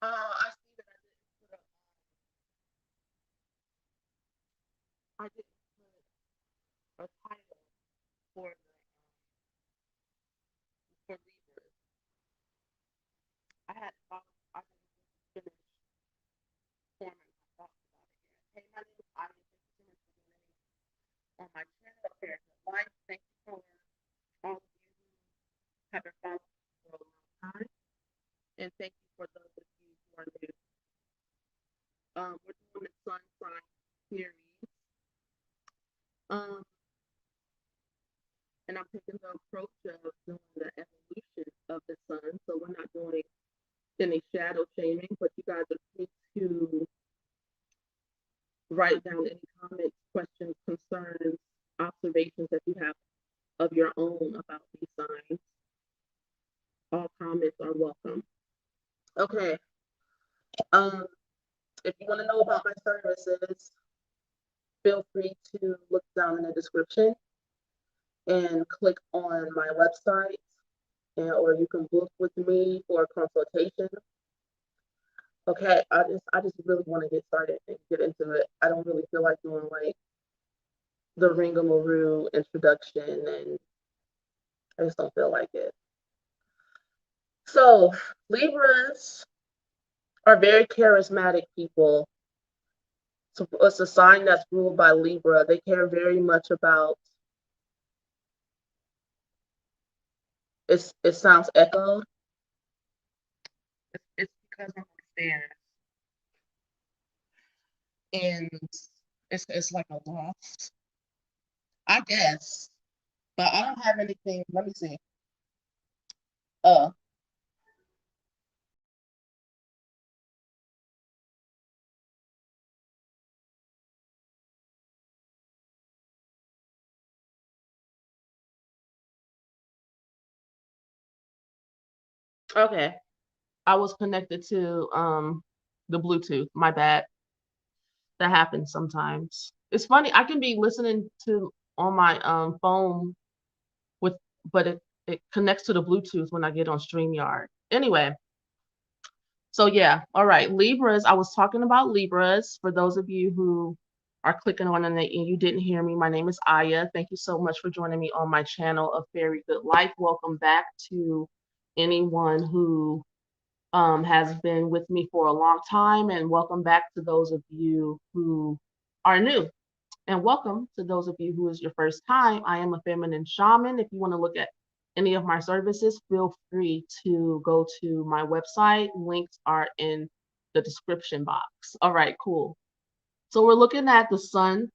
I see that I didn't put a title for for Libra. I had thought I didn't finish forming my thoughts about it yet. Hey, my name is Aya. Thank you so much for joining me on my channel, Fair Good Life. Thank you for all of you who have been following me for a long time, and thank you for those of you who are new. We're doing the sun sign series, um, and I'm taking the approach of doing the evolution of the sun. So we're not doing any shadow shaming, but you guys are free to write down any comments, questions, concerns, observations that you have of your own about these signs. All comments are welcome. Okay. Um, if you want to know about my services, feel free to look down in the description and click on my website, or you can book with me for a consultation. Okay, I just really want to get started and get into it. I don't really feel like doing like the ringamaroo introduction, and I just don't feel like it. So Libras are very charismatic people. So it's a sign that's ruled by Libra. They care very much about. It sounds echoed. It's because I'm upstairs and it's like a loft, I guess. But I don't have anything. Let me see. Uh, okay. I was connected to the Bluetooth. My bad. That happens sometimes. It's funny. I can be listening to on my phone with, but it connects to the Bluetooth when I get on StreamYard. Anyway, so yeah, all right. Libras. I was talking about Libras. For those of you who are clicking on it and you didn't hear me, my name is Aya. Thank you so much for joining me on my channel of Very Good Life. Welcome back to anyone who has been with me for a long time, and welcome back to those of you who are new. And welcome to those of you who is your first time. I am a feminine shaman. If you want to look at any of my services, feel free to go to my website. Links are in the description box. All right, cool. So we're looking at the sun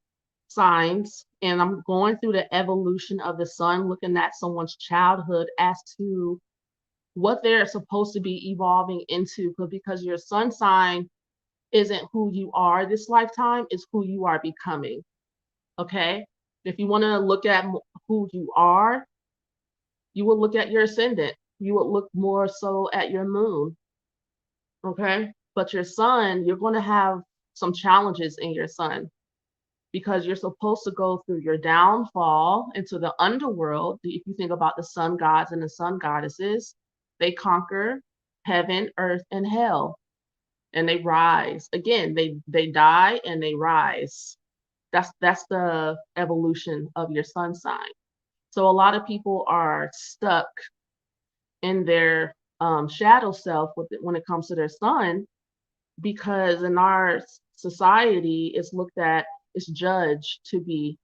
signs, and I'm going through the evolution of the sun, looking at someone's childhood as to what they're supposed to be evolving into, because your sun sign isn't who you are this lifetime, it's who you are becoming. Okay. If you want to look at who you are, you will look at your ascendant. You would look more so at your moon. Okay. But your sun, you're going to have some challenges in your sun because you're supposed to go through your downfall into the underworld. If you think about the sun gods and the sun goddesses, they conquer heaven, earth, and hell, and they rise again. They die and they rise. That's the evolution of your sun sign. So a lot of people are stuck in their shadow self when it comes to their sun, because in our society, it's looked at, it's judged to be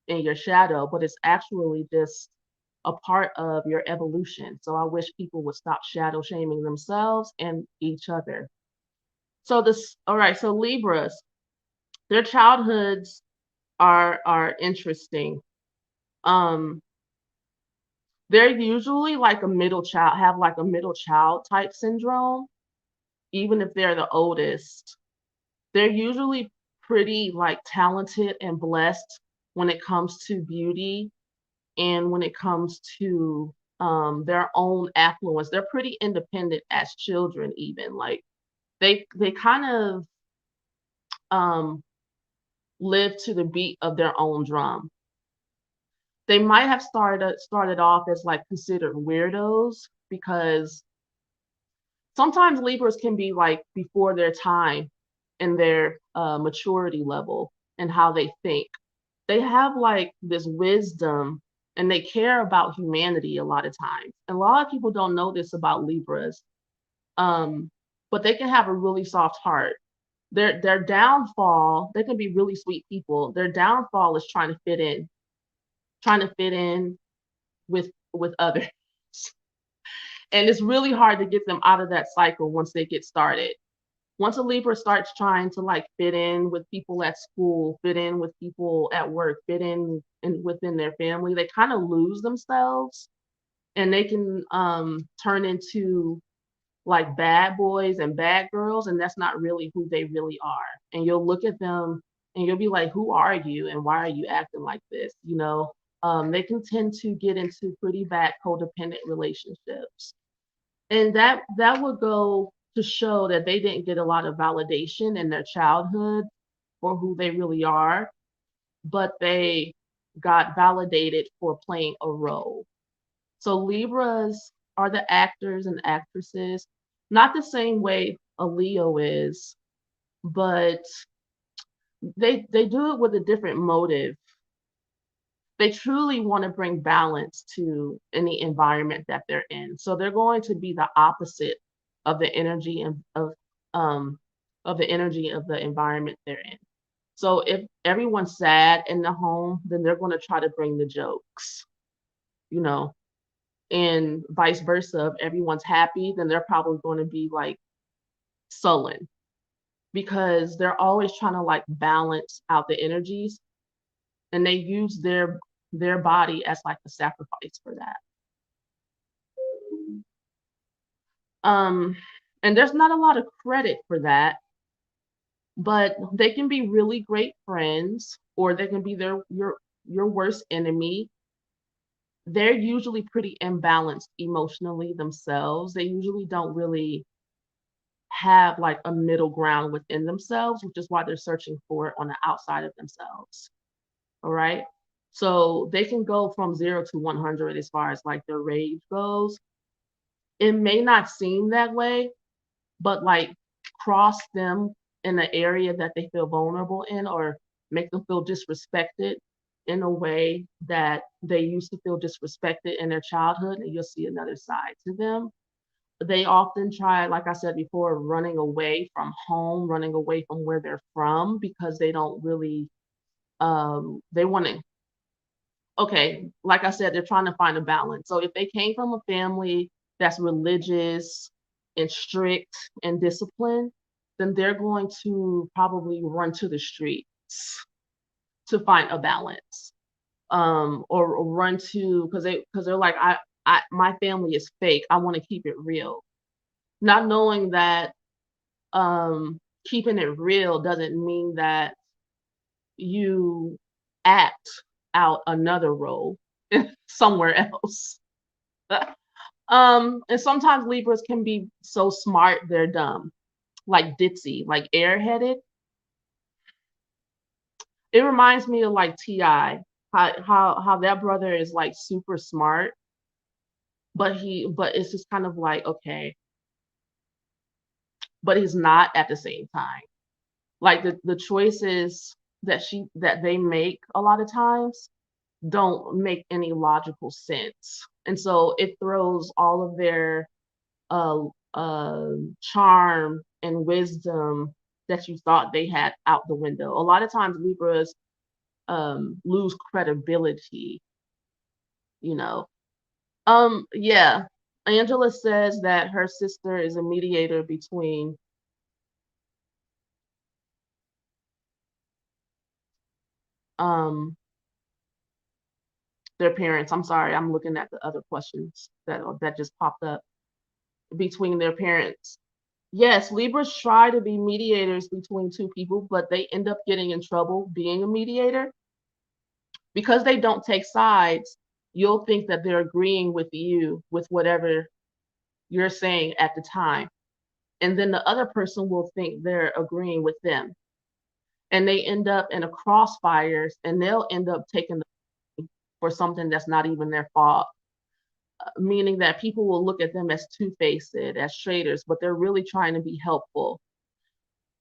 in your shadow, but it's actually just a part of your evolution. So I wish people would stop shadow shaming themselves and each other. So this, all right. So Libras, their childhoods are interesting. Um, they're usually like a middle child, have like a middle child type syndrome, even if they're the oldest. They're usually pretty like talented and blessed when it comes to beauty and when it comes to their own affluence. They're pretty independent as children, even like they kind of um, live to the beat of their own drum. They might have started off as like considered weirdos because Sometimes Libras can be like before their time in their maturity level and how they think. They have like this wisdom and they care about humanity a lot of times. And a lot of people don't know this about Libras, um, but they can have a really soft heart. Their downfall, they can be really sweet people. Their downfall is trying to fit in with others. And it's really hard to get them out of that cycle once they get started. Once a Libra starts trying to like fit in with people at school, fit in with people at work, fit in within their family, they kind of lose themselves and they can turn into like bad boys and bad girls, and that's not really who they really are. And you'll look at them and you'll be like, who are you and why are you acting like this? You know, they can tend to get into pretty bad codependent relationships. And that would go to show that they didn't get a lot of validation in their childhood for who they really are, but they got validated for playing a role. So Libras are the actors and actresses, not the same way a Leo is, but they do it with a different motive. They truly want to bring balance to any environment that they're in. So they're going to be the opposite of the energy um of the energy of the environment they're in. So if everyone's sad in the home, then they're going to try to bring the jokes, you know, and vice versa. If everyone's happy, then they're probably going to be like sullen because they're always trying to like balance out the energies and they use their body as like a sacrifice for that. Um, and there's not a lot of credit for that, but they can be really great friends, or they can be your worst enemy. They're usually pretty imbalanced emotionally themselves. They usually don't really have like a middle ground within themselves, which is why they're searching for it on the outside of themselves. All right. So they can go from 0 to 100 as far as like their rage goes. It may not seem that way, but like cross them in an area that they feel vulnerable in or make them feel disrespected in a way that they used to feel disrespected in their childhood, and you'll see another side to them. They often try, like I said before, running away from home, running away from where they're from because they don't really they want to, okay, like I said, they're trying to find a balance. So if they came from a family that's religious and strict and disciplined, then they're going to probably run to the streets to find a balance. Or run to because they're like, I my family is fake. I want to keep it real. Not knowing that keeping it real doesn't mean that you act out another role somewhere else. And sometimes Libras can be so smart they're dumb, like ditzy, like airheaded. It reminds me of like Ti, how that brother is like super smart, but it's just kind of like okay, but he's not at the same time. Like the choices that they make a lot of times don't make any logical sense. And so it throws all of their uh, charm and wisdom that you thought they had out the window. A lot of times Libras lose credibility, you know. Yeah. Angela says that her sister is a mediator between um their parents. I'm sorry, I'm looking at the other questions that just popped up between their parents. Yes, Libras try to be mediators between two people, but they end up getting in trouble being a mediator because they don't take sides. You'll think that they're agreeing with you with whatever you're saying at the time. And then the other person will think they're agreeing with them. And they end up in a crossfires and they'll end up taking the for something that's not even their fault. meaning that people will look at them as two-faced, as traitors, but they're really trying to be helpful.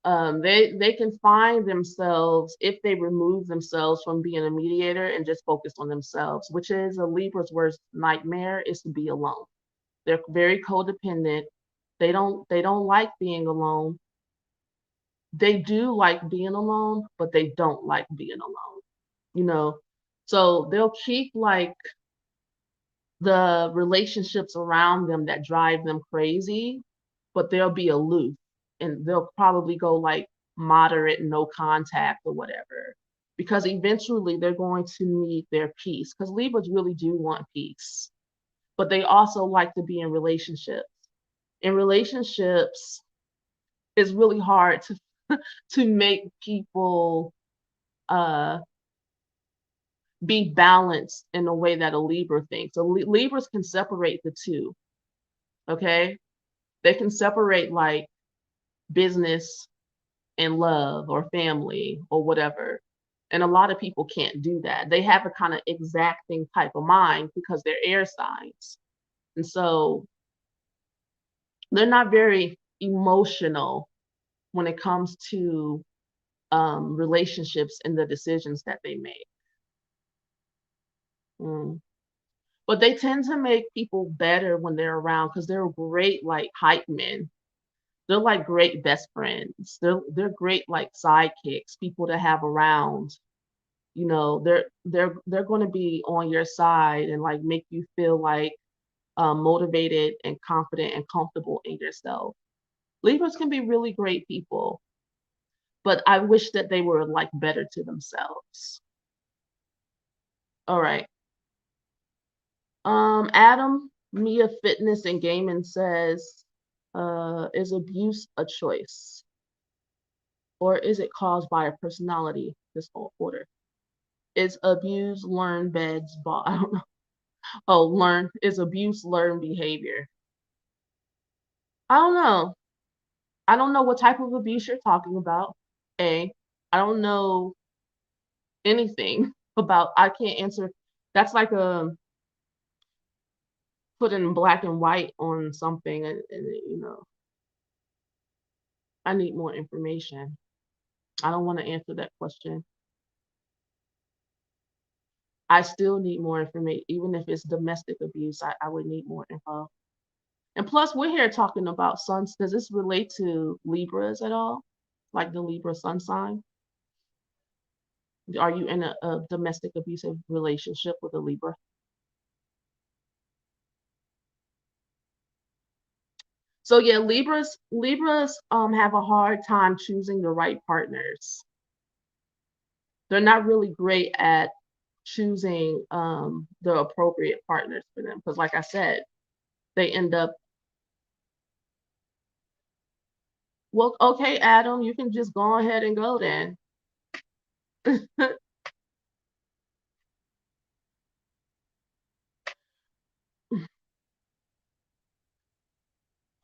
They can find themselves if they remove themselves from being a mediator and just focus on themselves, which is a Libra's worst nightmare, is to be alone. They're very codependent. They don't like being alone. They do like being alone, but they don't like being alone. You know, so they'll keep like the relationships around them that drive them crazy, but they'll be aloof and they'll probably go like moderate, no contact or whatever. Because eventually they're going to need their peace. Because Libras really do want peace, but they also like to be in relationships. In relationships, it's really hard to to make people uh be balanced in the way that a Libra thinks. So Libras can separate the two, okay? They can separate like business and love or family or whatever. And a lot of people can't do that. They have a kind of exacting type of mind because they're air signs. And so they're not very emotional when it comes to relationships and the decisions that they make. Mm. But they tend to make people better when they're around because they're great like hype men. They're like great best friends. They're great like sidekicks, people to have around. You know, they're going to be on your side and like make you feel like motivated and confident and comfortable in yourself. Libras can be really great people, but I wish that they were like better to themselves. All right. Adam, Mia Fitness and Gaming says, is abuse a choice? Or is it caused by a personality disorder? Is abuse learned beds bought? I don't know. Oh, learn is abuse learned behavior? I don't know. I don't know what type of abuse you're talking about. A. I don't know anything about. I can't answer. That's like a put in black and white on something, and I need more information. I don't want to answer that question. I still need more information, even if it's domestic abuse. I would need more info. And plus, we're here talking about suns. Does this relate to Libras at all? Like the Libra sun sign? Are you in a domestic abusive relationship with a Libra? So yeah, Libras have a hard time choosing the right partners. They're not really great at choosing the appropriate partners for them because, like I said, they end up. Well, okay, Adam, you can just go ahead and go then.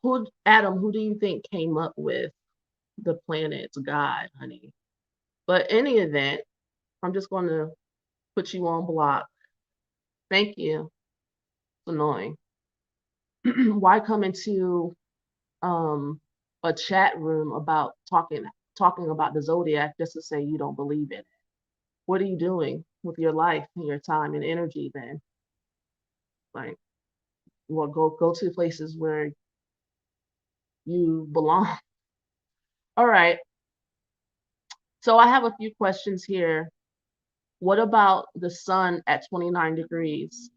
Who, Adam? Who do you think came up with the planet's God, honey? But any event, I'm just going to put you on block. Thank you. It's annoying. Why come into um a chat room about talking about the zodiac just to say you don't believe in it? What are you doing with your life and your time and energy then? Like, well, go to places where you belong. All right. So I have a few questions here. What about the sun at 29 degrees?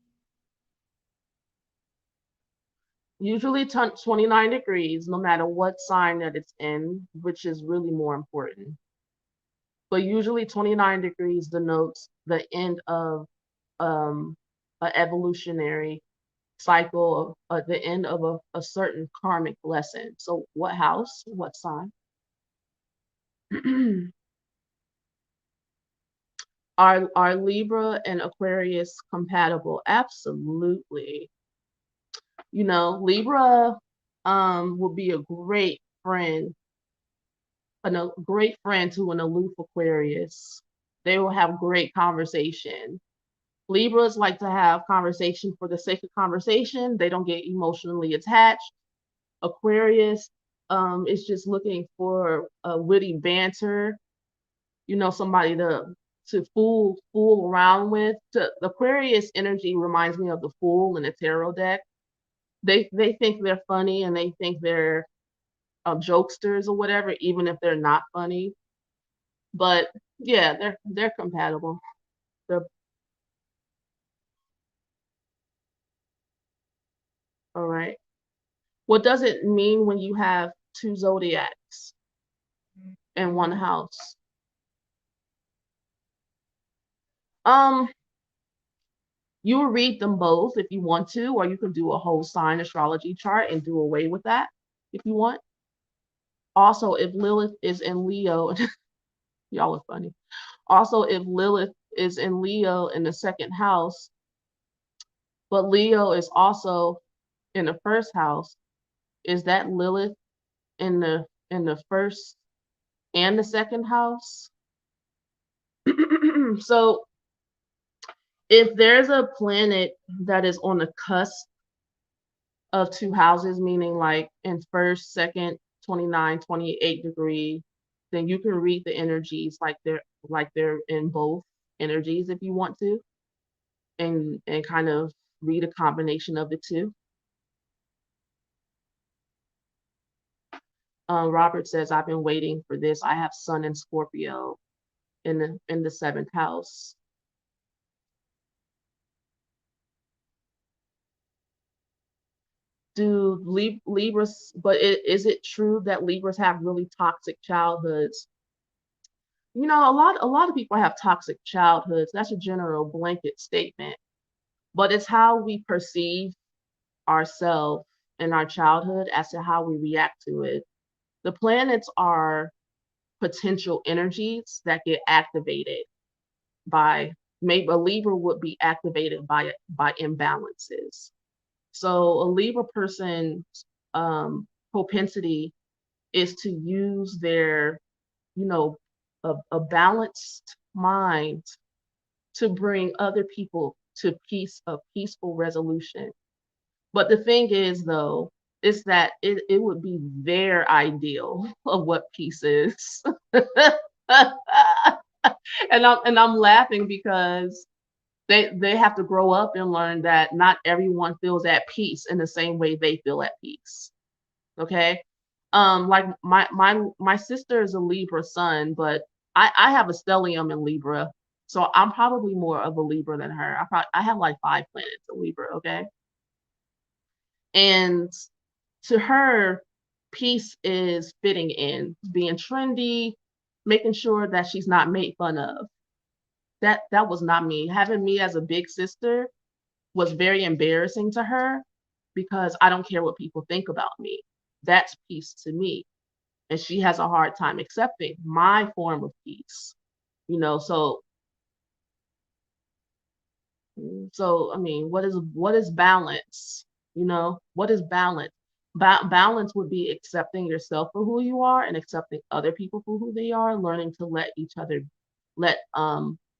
Usually 29 degrees, no matter what sign that it's in, which is really more important. But usually 29 degrees denotes the end of um, an evolutionary cycle, of the end of a certain karmic lesson. So what house, what sign? Are Libra and Aquarius compatible? Absolutely. Libra would be a great friend to an aloof Aquarius. They will have great conversation. Libras like to have conversation for the sake of conversation. They don't get emotionally attached. Aquarius is just looking for a witty banter, somebody to fool around with. The Aquarius energy reminds me of the Fool in the tarot deck. They think they're funny and they think they're jokesters or whatever, even if they're not funny. But yeah, they're compatible. They're all right. What does it mean when you have two zodiacs in one house? Um, you will read them both if you want to, or you can do a whole sign astrology chart and do away with that if you want. Also, if Lilith is in Leo, y'all are funny. Also, if Lilith is in Leo in the second house, but Leo is also in the first house, is that Lilith in the first and the second house? So if there's a planet that is on the cusp of two houses, meaning like in first, second, 29, 28 degree, then you can read the energies like they're in both energies if you want to, and kind of read a combination of the two. Robert says, I've been waiting for this. I have Sun and Scorpio in the seventh house. Do Libras, but is it true that Libras have really toxic childhoods? A lot of people have toxic childhoods. That's a general blanket statement, but it's how we perceive ourselves in our childhood as to how we react to it. The planets are potential energies that get activated by maybe a Libra would be activated by imbalances. So a Libra person's propensity is to use their, you know, a balanced mind to bring other people to a peaceful resolution. But the thing is, though, is that it would be their ideal of what peace is. And I'm laughing because they have to grow up and learn that not everyone feels at peace in the same way they feel at peace. Okay. Like my sister is a Libra Sun, but I have a stellium in Libra, so I'm probably more of a Libra than her. I have like 5 planets in Libra. Okay. And to her, peace is fitting in, being trendy, making sure that she's not made fun of. That was not me. Having me as a big sister was very embarrassing to her because I don't care what people think about me. That's peace to me. And she has a hard time accepting my form of peace. So I mean, what is balance? What is balance? Balance would be accepting yourself for who you are and accepting other people for who they are, learning to let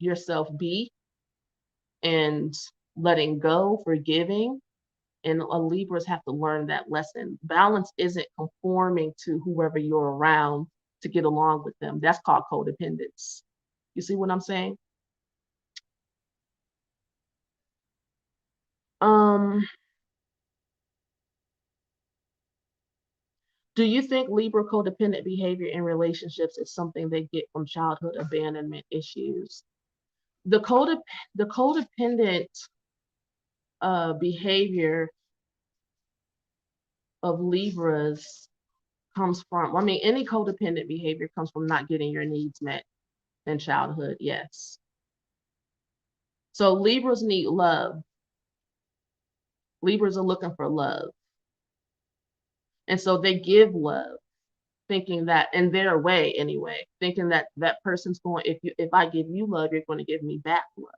yourself be, and letting go, forgiving. And Libras have to learn that lesson. Balance isn't conforming to whoever you're around to get along with them. That's called codependence. You see what I'm saying? Um, do you think Libra codependent behavior in relationships is something they get from childhood abandonment issues? The codep the codependent behavior of Libras comes from, I mean, any codependent behavior comes from not getting your needs met in childhood, yes. So Libras need love. Libras are looking for love. And so they give love, thinking that in their way anyway, thinking that that person's going, if I give you love, you're going to give me back love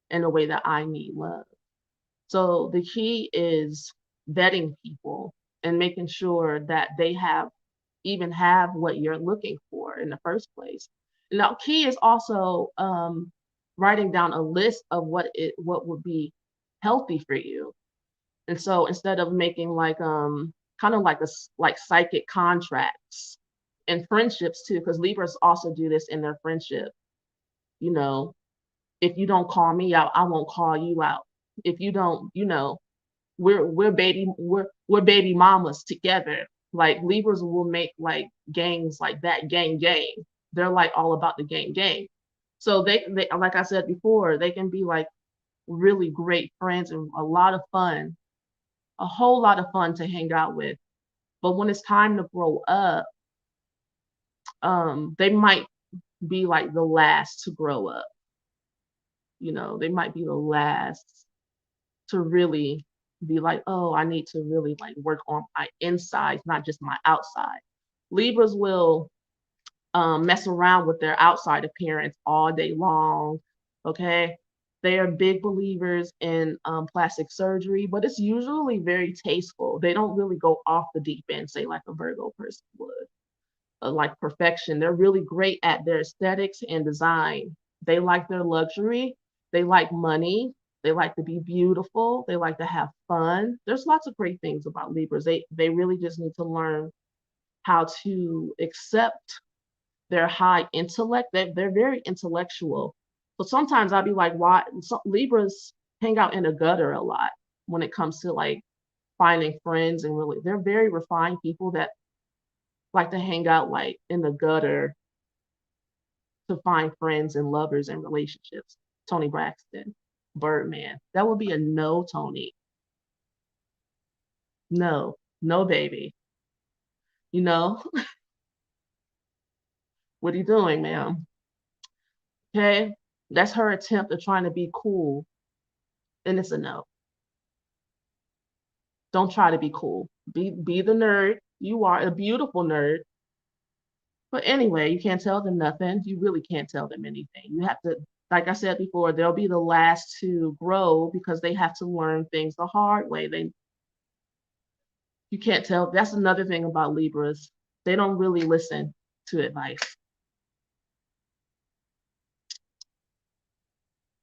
in a way that I need love. So the key is vetting people and making sure that they have what you're looking for in the first place. Now, key is also writing down a list of what would be healthy for you. And so instead of making like kind of like like psychic contracts and friendships too, because Libras also do this in their friendship. You know, if you don't call me out, I won't call you out. If you don't, we're baby mamas together. Like Libras will make like gangs like that, gang. They're like all about the gang. So they like I said before, they can be like really great friends and a lot of fun, a whole lot of fun to hang out with. But when it's time to grow up, they might be like the last to grow up. They might be the last to really be like, oh, I need to really like work on my insides, not just my outside. Libras will mess around with their outside appearance all day long. Okay. They are big believers in plastic surgery, but it's usually very tasteful. They don't really go off the deep end, say like a Virgo person would. Like perfection. They're really great at their aesthetics and design. They like their luxury. They like money. They like to be beautiful. They like to have fun. There's lots of great things about Libras. They really just need to learn how to accept their high intellect. They're very intellectual. So sometimes I'll be like, why Libras hang out in the gutter a lot when it comes to like finding friends, and really they're very refined people that like to hang out like in the gutter to find friends and lovers and relationships. Tony Braxton, Birdman. That would be a no, Tony. No, no, baby. You know, what are you doing, ma'am? Okay. That's her attempt at trying to be cool. And it's a no. Don't try to be cool. Be the nerd. You are a beautiful nerd. But anyway, you can't tell them nothing. You really can't tell them anything. You have to, like I said before, they'll be the last to grow because they have to learn things the hard way. You can't tell. That's another thing about Libras. They don't really listen to advice.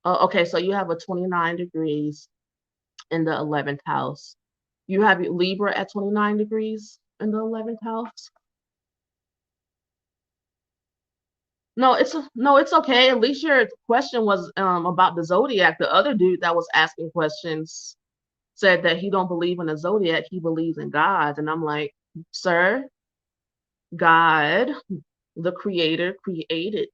Okay, so you have a 29 degrees in the 11th house. You have Libra at 29 degrees in the 11th house. No, it's okay. At least your question was about the zodiac. The other dude that was asking questions said that he don't believe in the zodiac, he believes in God. And I'm like, sir, God, the creator, created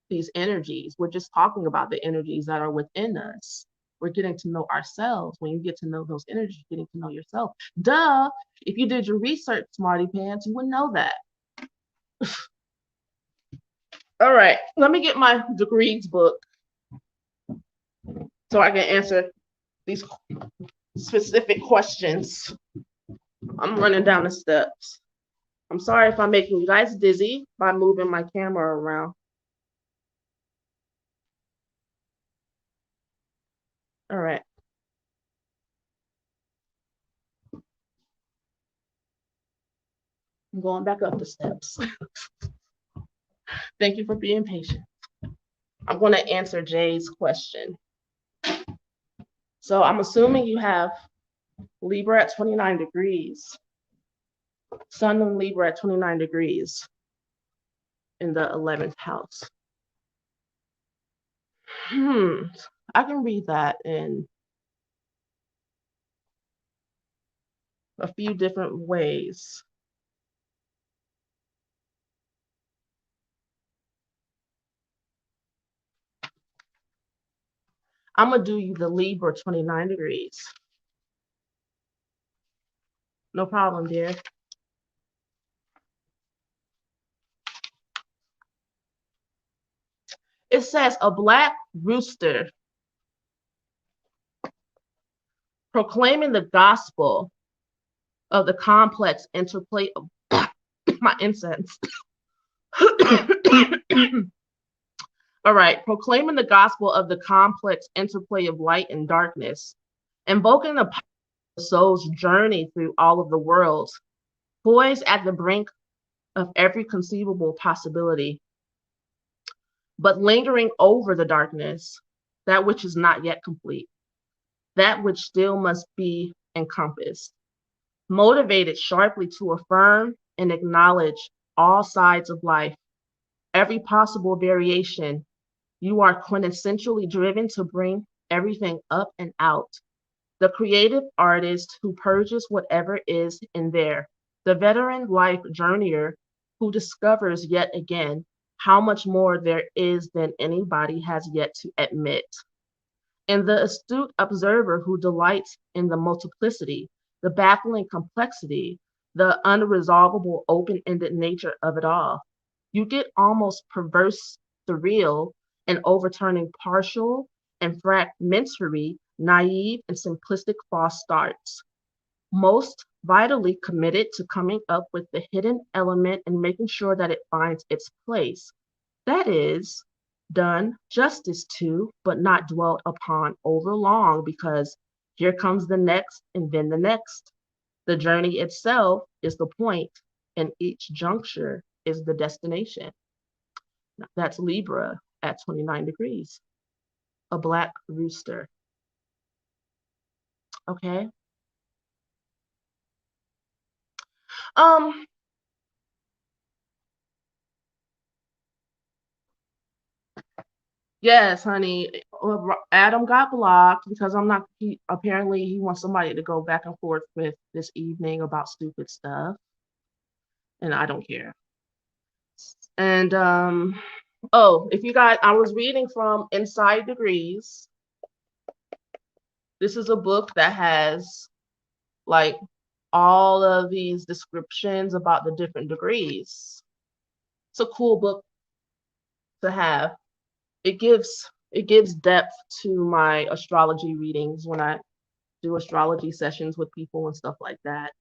these energies. We're just talking about the energies that are within us. We're getting to know ourselves. When you get to know those energies, you're getting to know yourself. Duh. If you did your research, smarty pants, you would know that. All right. Let me get my degrees book so I can answer these specific questions. I'm running down the steps. I'm sorry if I'm making you guys dizzy by moving my camera around. All right. I'm going back up the steps. Thank you for being patient. I'm going to answer Jay's question. So I'm assuming you have Libra at 29 degrees, Sun and Libra at 29 degrees in the 11th house. I can read that in a few different ways. I'm going to do you the Libra 29 degrees. No problem, dear. It says a black rooster proclaiming the gospel of the complex interplay of my incense. All right, proclaiming the gospel of the complex interplay of light and darkness, invoking the soul's journey through all of the worlds, poised at the brink of every conceivable possibility. but lingering over the darkness, that which is not yet complete, that which still must be encompassed, motivated sharply to affirm and acknowledge all sides of life, every possible variation. You are quintessentially driven to bring everything up and out. The creative artist who purges whatever is in there. The veteran life journeyer who discovers yet again how much more there is than anybody has yet to admit. And the astute observer who delights in the multiplicity, the baffling complexity, the unresolvable open ended nature of it all. You get almost perverse, surreal, and overturning partial and fragmentary, naive, and simplistic false starts. Most vitally committed to coming up with the hidden element and making sure that it finds its place. That is, done justice to, but not dwelt upon over long because here comes the next and then the next. The journey itself is the point, and each juncture is the destination. That's Libra at 29 degrees, a black rooster. Okay. Um, yes, honey. Adam got blocked because I'm not, he apparently he wants somebody to go back and forth with this evening about stupid stuff, and I don't care. And oh, if you guys, I was reading from Inside Degrees. This is a book that has like all of these descriptions about the different degrees. It's a cool book to have. It gives depth to my astrology readings when I do astrology sessions with people and stuff like that.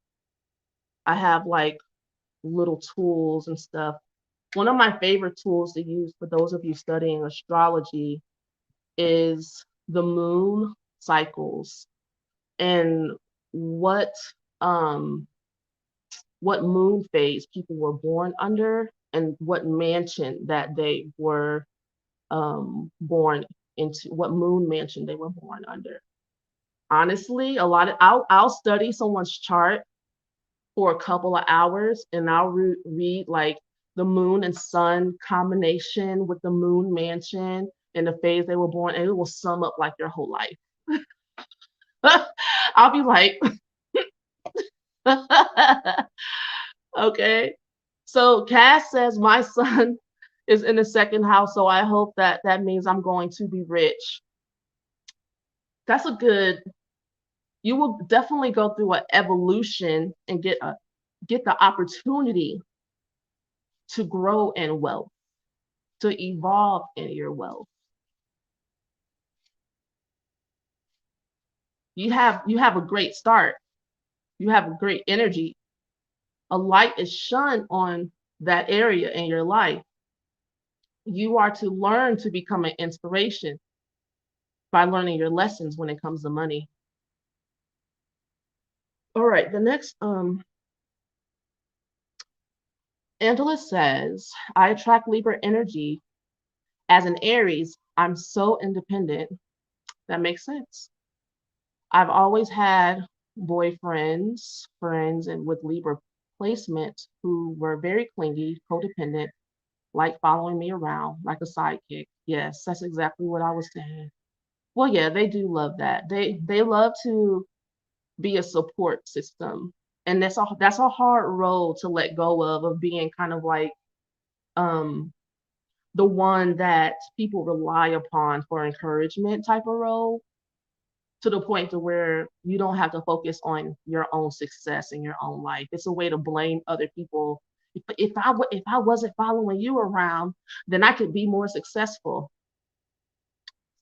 I have like little tools and stuff. One of my favorite tools to use for those of you studying astrology is the moon cycles and what um what moon phase people were born under and what mansion that they were born into, what moon mansion they were born under. Honestly, a lot of I'll study someone's chart for a couple of hours and I'll read like the moon and sun combination with the moon mansion and the phase they were born, and it will sum up like your whole life. I'll be like, okay. So Cass says my son is in the second house, so I hope that that means I'm going to be rich. That's a good. You will definitely go through an evolution and get the opportunity to grow in wealth, to evolve in your wealth. You have a great start. You have a great energy. A light is shone on that area in your life. You are to learn to become an inspiration by learning your lessons when it comes to money. All right, the next Angela says, I attract Libra energy as an Aries. I'm so independent. That makes sense. I've always had boyfriends, friends, and with Libra placement who were very clingy, codependent, like following me around like a sidekick. Yes, that's exactly what I was saying. Well, yeah, they do love that. They love to be a support system. And that's a hard role to let go of being kind of like um the one that people rely upon for encouragement type of role, to the point to where you don't have to focus on your own success in your own life. It's a way to blame other people. If I wasn't following you around, then I could be more successful.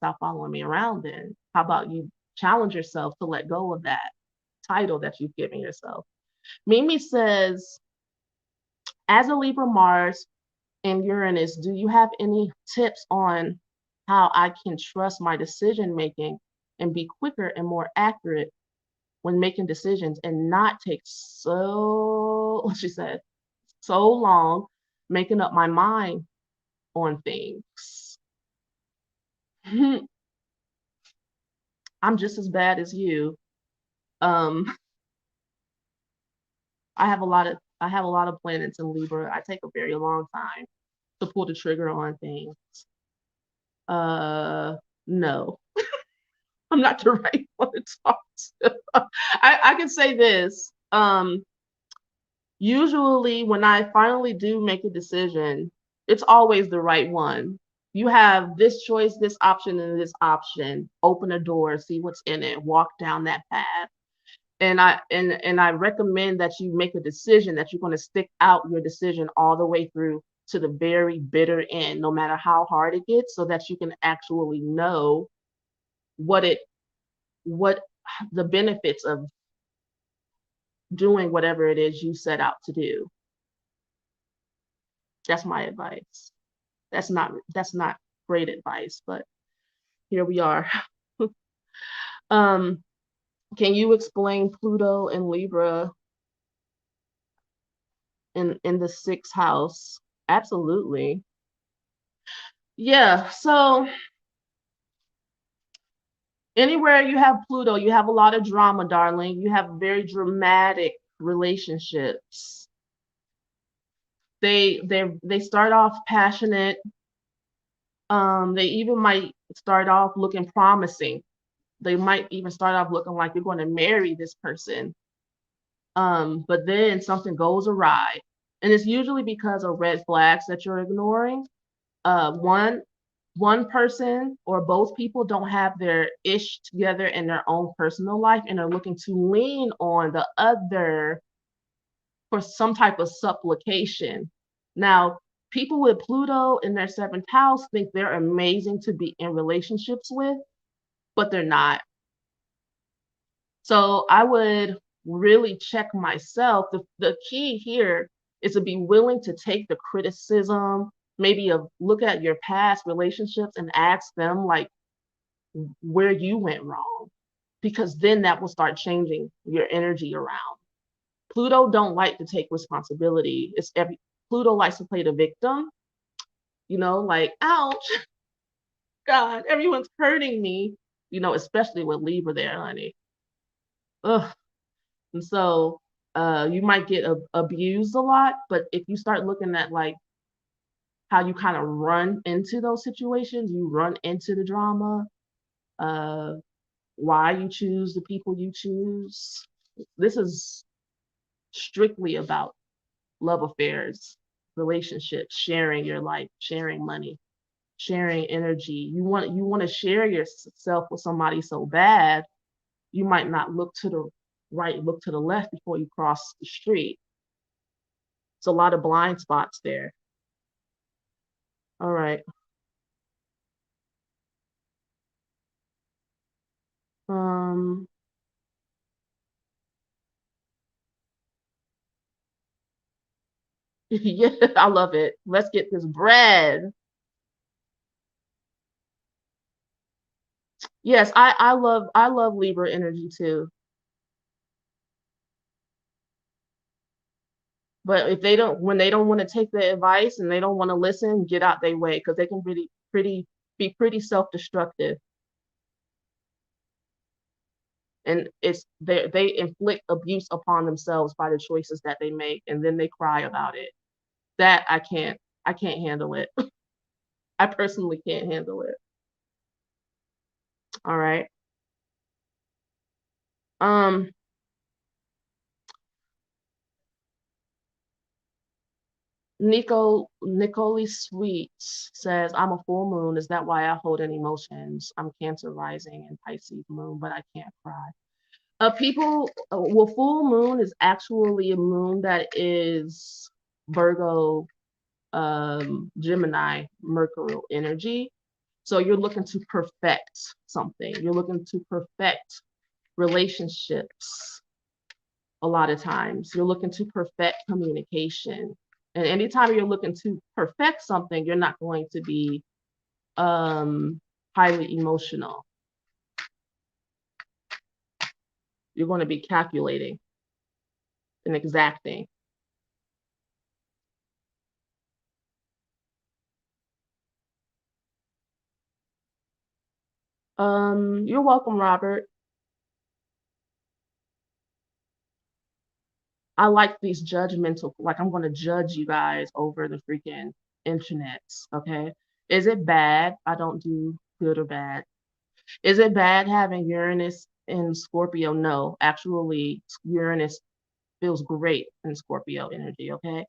Stop following me around then. How about you challenge yourself to let go of that title that you've given yourself? Mimi says, as a Libra Mars and Uranus, do you have any tips on how I can trust my decision making and be quicker and more accurate when making decisions and not take so, she said, so long making up my mind on things? I'm just as bad as you. Um, I have a lot of planets in Libra. I take a very long time to pull the trigger on things. Uh, no, I'm not the right one to talk to. I can say this. Usually, when I finally do make a decision, it's always the right one. You have this choice, this option, and this option. Open a door, see what's in it, walk down that path. And I recommend that you make a decision that you're going to stick out your decision all the way through to the very bitter end, no matter how hard it gets, so that you can actually know what it what the benefits of doing whatever it is you set out to do. That's my advice. That's not great advice, but here we are. Um, can you explain Pluto and Libra in the sixth house? Absolutely. Yeah. So anywhere you have Pluto, you have a lot of drama, darling. You have very dramatic relationships. They start off passionate. They even might start off looking promising. They might even start off looking like you're going to marry this person. But then something goes awry, and it's usually because of red flags that you're ignoring. One person or both people don't have their ish together in their own personal life and are looking to lean on the other for some type of supplication. Now, people with Pluto in their seventh house think they're amazing to be in relationships with, but they're not. So I would really check myself. The key here is to be willing to take the criticism, maybe look at your past relationships and ask them like where you went wrong, because then that will start changing your energy around. Pluto don't like to take responsibility. Pluto likes to play the victim, like ouch, God, everyone's hurting me, especially with Libra there, honey. Ugh. And so you might get abused a lot, but if you start looking at like how you kind of run into those situations, you run into the drama, uh, why you choose the people you choose. This is strictly about love affairs, relationships, sharing your life, sharing money, sharing energy. You want to share yourself with somebody so bad, you might not look to the right, look to the left before you cross the street. It's a lot of blind spots there. All right. Um, yeah, I love it. Let's get this bread. Yes, I love Libra energy too. But if they don't when they don't want to take the advice and they don't want to listen, get out their way because they can be pretty self-destructive. And they inflict abuse upon themselves by the choices that they make, and then they cry about it. That I can't handle it. I personally can't handle it. All right. Um, Nicole Sweets says, I'm a full moon. Is that why I hold in emotions? I'm Cancer rising and Pisces moon, but I can't cry. Well, full moon is actually a moon that is Virgo, Gemini, Mercurial energy. So you're looking to perfect something. You're looking to perfect relationships a lot of times. You're looking to perfect communication. And anytime you're looking to perfect something, you're not going to be highly emotional. You're going to be calculating and exacting. You're welcome, Robert. I like these judgmental, like I'm gonna judge you guys over the freaking internets, okay? Is it bad? I don't do good or bad. Is it bad having Uranus in Scorpio? No, actually, Uranus feels great in Scorpio energy, okay?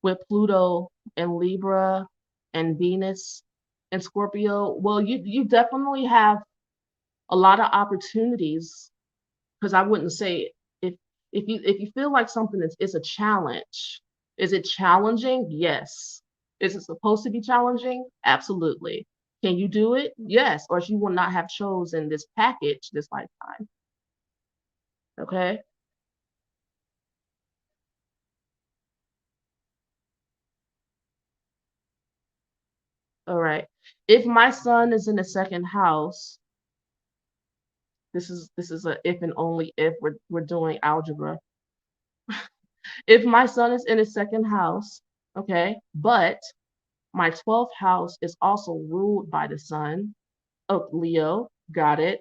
With Pluto and Libra and Venus and Scorpio, well, you definitely have a lot of opportunities because I wouldn't say if if you feel like something is a challenge, is it challenging? Yes. Is it supposed to be challenging? Absolutely. Can you do it? Yes, or you will not have chosen this package this lifetime. Okay. All right. If my son is in the second house, this is a if and only if we're doing algebra. If my son is in his second house, okay, but my 12th house is also ruled by the sun. Oh, Leo, got it.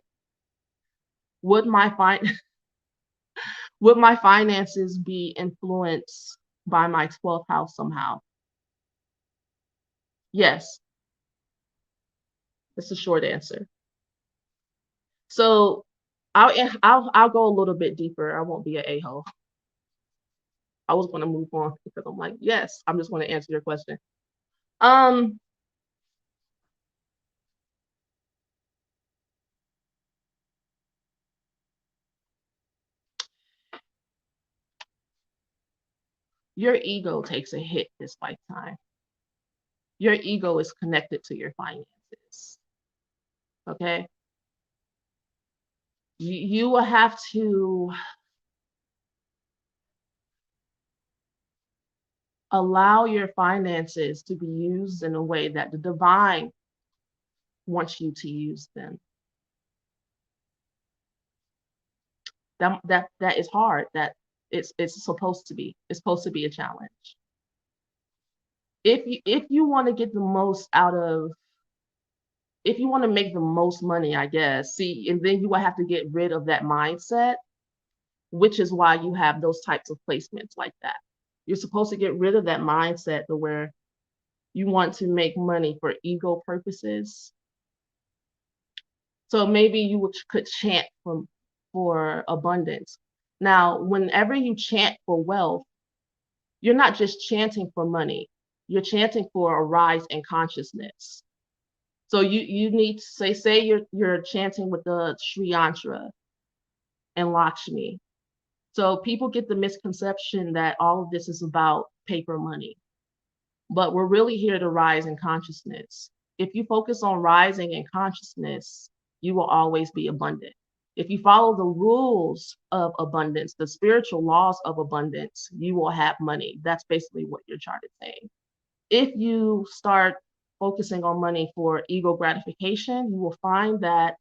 Would my fin- would my finances be influenced by my 12th house somehow? Yes, that's a short answer. So I'll go a little bit deeper. I won't be an a-hole. I was going to move on because I'm like, yes, I'm just going to answer your question. Um, your ego takes a hit this lifetime. Your ego is connected to your finances. Okay. You will have to allow your finances to be used in a way that the divine wants you to use them. That is hard. That it's supposed to be. It's supposed to be a challenge. If you want to get the most out of, if you want to make the most money, I guess. See, and then you will have to get rid of that mindset, which is why you have those types of placements like that. You're supposed to get rid of that mindset to where you want to make money for ego purposes. So maybe you could chant for abundance. Now, whenever you chant for wealth, you're not just chanting for money. You're chanting for a rise in consciousness. So you need to say you're chanting with the Sri Yantra and Lakshmi. So people get the misconception that all of this is about paper money, but we're really here to rise in consciousness. If you focus on rising in consciousness, you will always be abundant. If you follow the rules of abundance, the spiritual laws of abundance, you will have money. That's basically what your chart is saying. If you start focusing on money for ego gratification, you will find that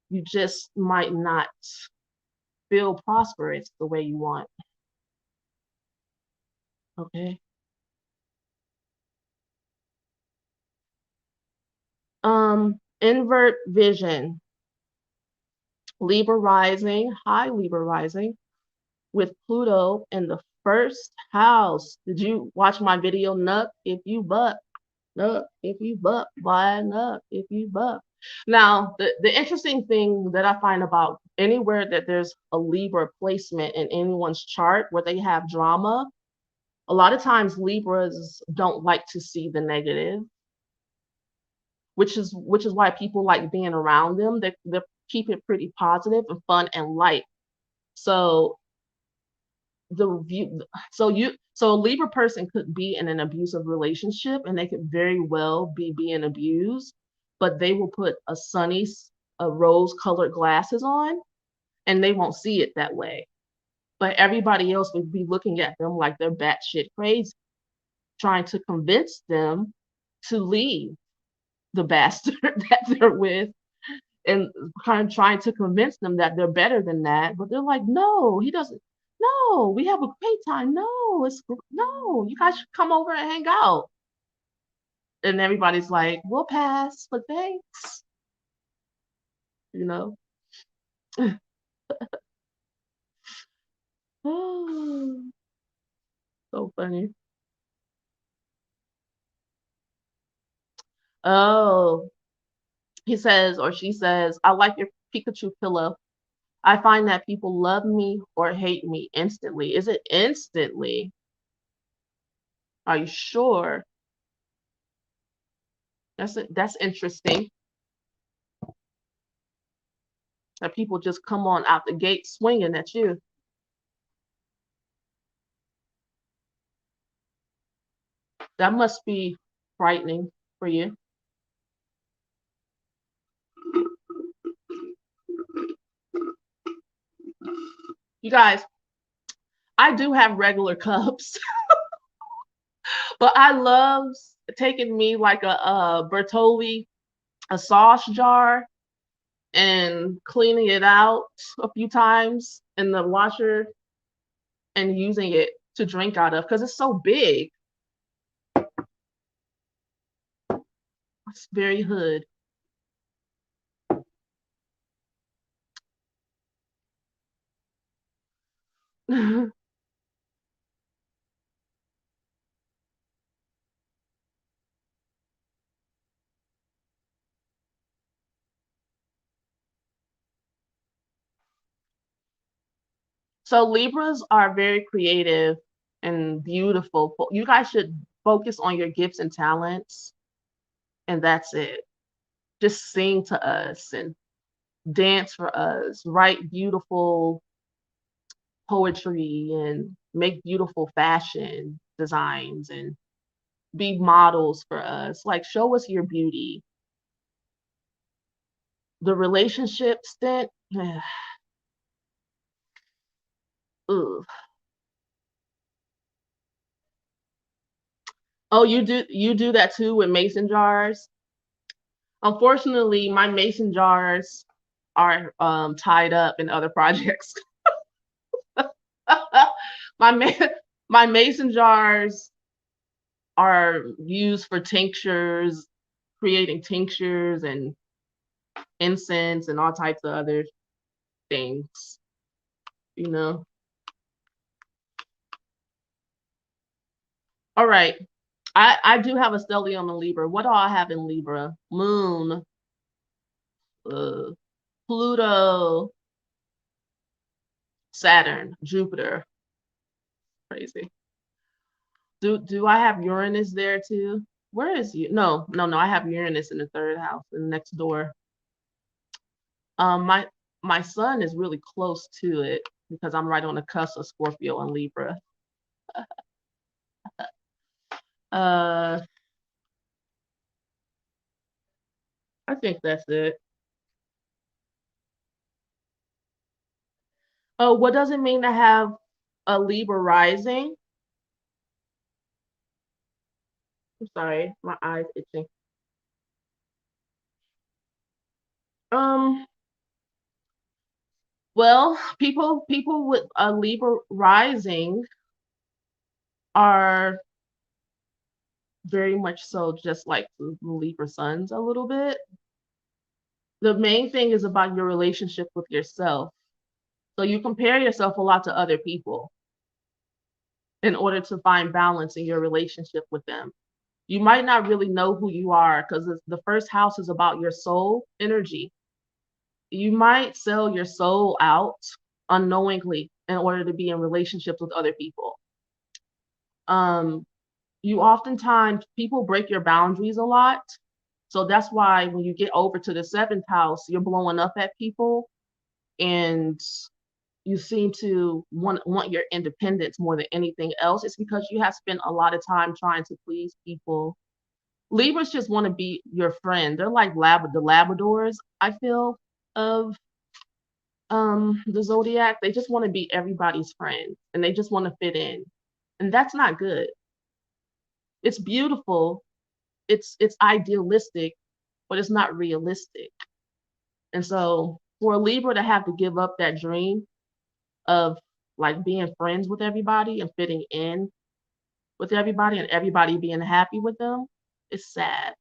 you just might not feel prosperous the way you want. Okay. Invert vision, Libra rising, high Libra rising with Pluto in the first house. Did you watch my video? Nuck if you buck, nuck if you buck, why nuck if you buck. Now, the interesting thing that I find about anywhere that there's a Libra placement in anyone's chart where they have drama, a lot of times Libras don't like to see the negative, which is why people like being around them. They keep it pretty positive and fun and light. So the view so a Libra person could be in an abusive relationship and they could very well be being abused, but they will put a rose colored glasses on and they won't see it that way. But everybody else would be looking at them like they're batshit crazy, trying to convince them to leave the bastard that they're with and kind of trying to convince them that they're better than that. But they're like, no, he doesn't. No, we have a great time. No, no, you guys should come over and hang out. And everybody's like, we'll pass, but thanks. you know? So funny. Oh, he says or she says, I like your Pikachu pillow. I find that people love me or hate me instantly. Is it instantly? Are you sure? That's interesting that people just come on out the gate swinging at you. That must be frightening for you. You guys, I do have regular cups, but I love taking me like a Bertolli, a sauce jar, and cleaning it out a few times in the washer and using it to drink out of because it's so big. It's very hood. So Libras are very creative and beautiful. You guys should focus on your gifts and talents, and that's it. Just sing to us and dance for us, write beautiful poetry and make beautiful fashion designs and be models for us. Like show us your beauty. The relationship stint, ugh. Oh, you do that too with mason jars? Unfortunately, my mason jars are tied up in other projects. my ma- my mason jars are used for tinctures, creating tinctures and incense and all types of other things, you know. All right. I do have a stellium in Libra. What do I have in Libra? Moon, uh, Pluto, Saturn, Jupiter. Crazy. Do I have Uranus there too? Where is you? No. I have Uranus in the third house, in the next door. My sun is really close to it because I'm right on the cusp of Scorpio and Libra. Uh, I think that's it. Oh, what does it mean to have a Libra rising? I'm sorry, my eyes itching. Um, well, people with a Libra rising are very much so just like the Libra suns a little bit. The main thing is about your relationship with yourself. So you compare yourself a lot to other people in order to find balance in your relationship with them. You might not really know who you are because the first house is about your soul energy. You might sell your soul out unknowingly in order to be in relationships with other people. Um, you oftentimes people break your boundaries a lot. So that's why when you get over to the seventh house, you're blowing up at people and you seem to want your independence more than anything else. It's because you have spent a lot of time trying to please people. Libras just want to be your friend. They're like the Labradors, I feel, of the zodiac. They just want to be everybody's friend and they just want to fit in. And that's not good. It's beautiful, it's idealistic, but it's not realistic. And so for a Libra to have to give up that dream of like being friends with everybody and fitting in with everybody and everybody being happy with them, it's sad.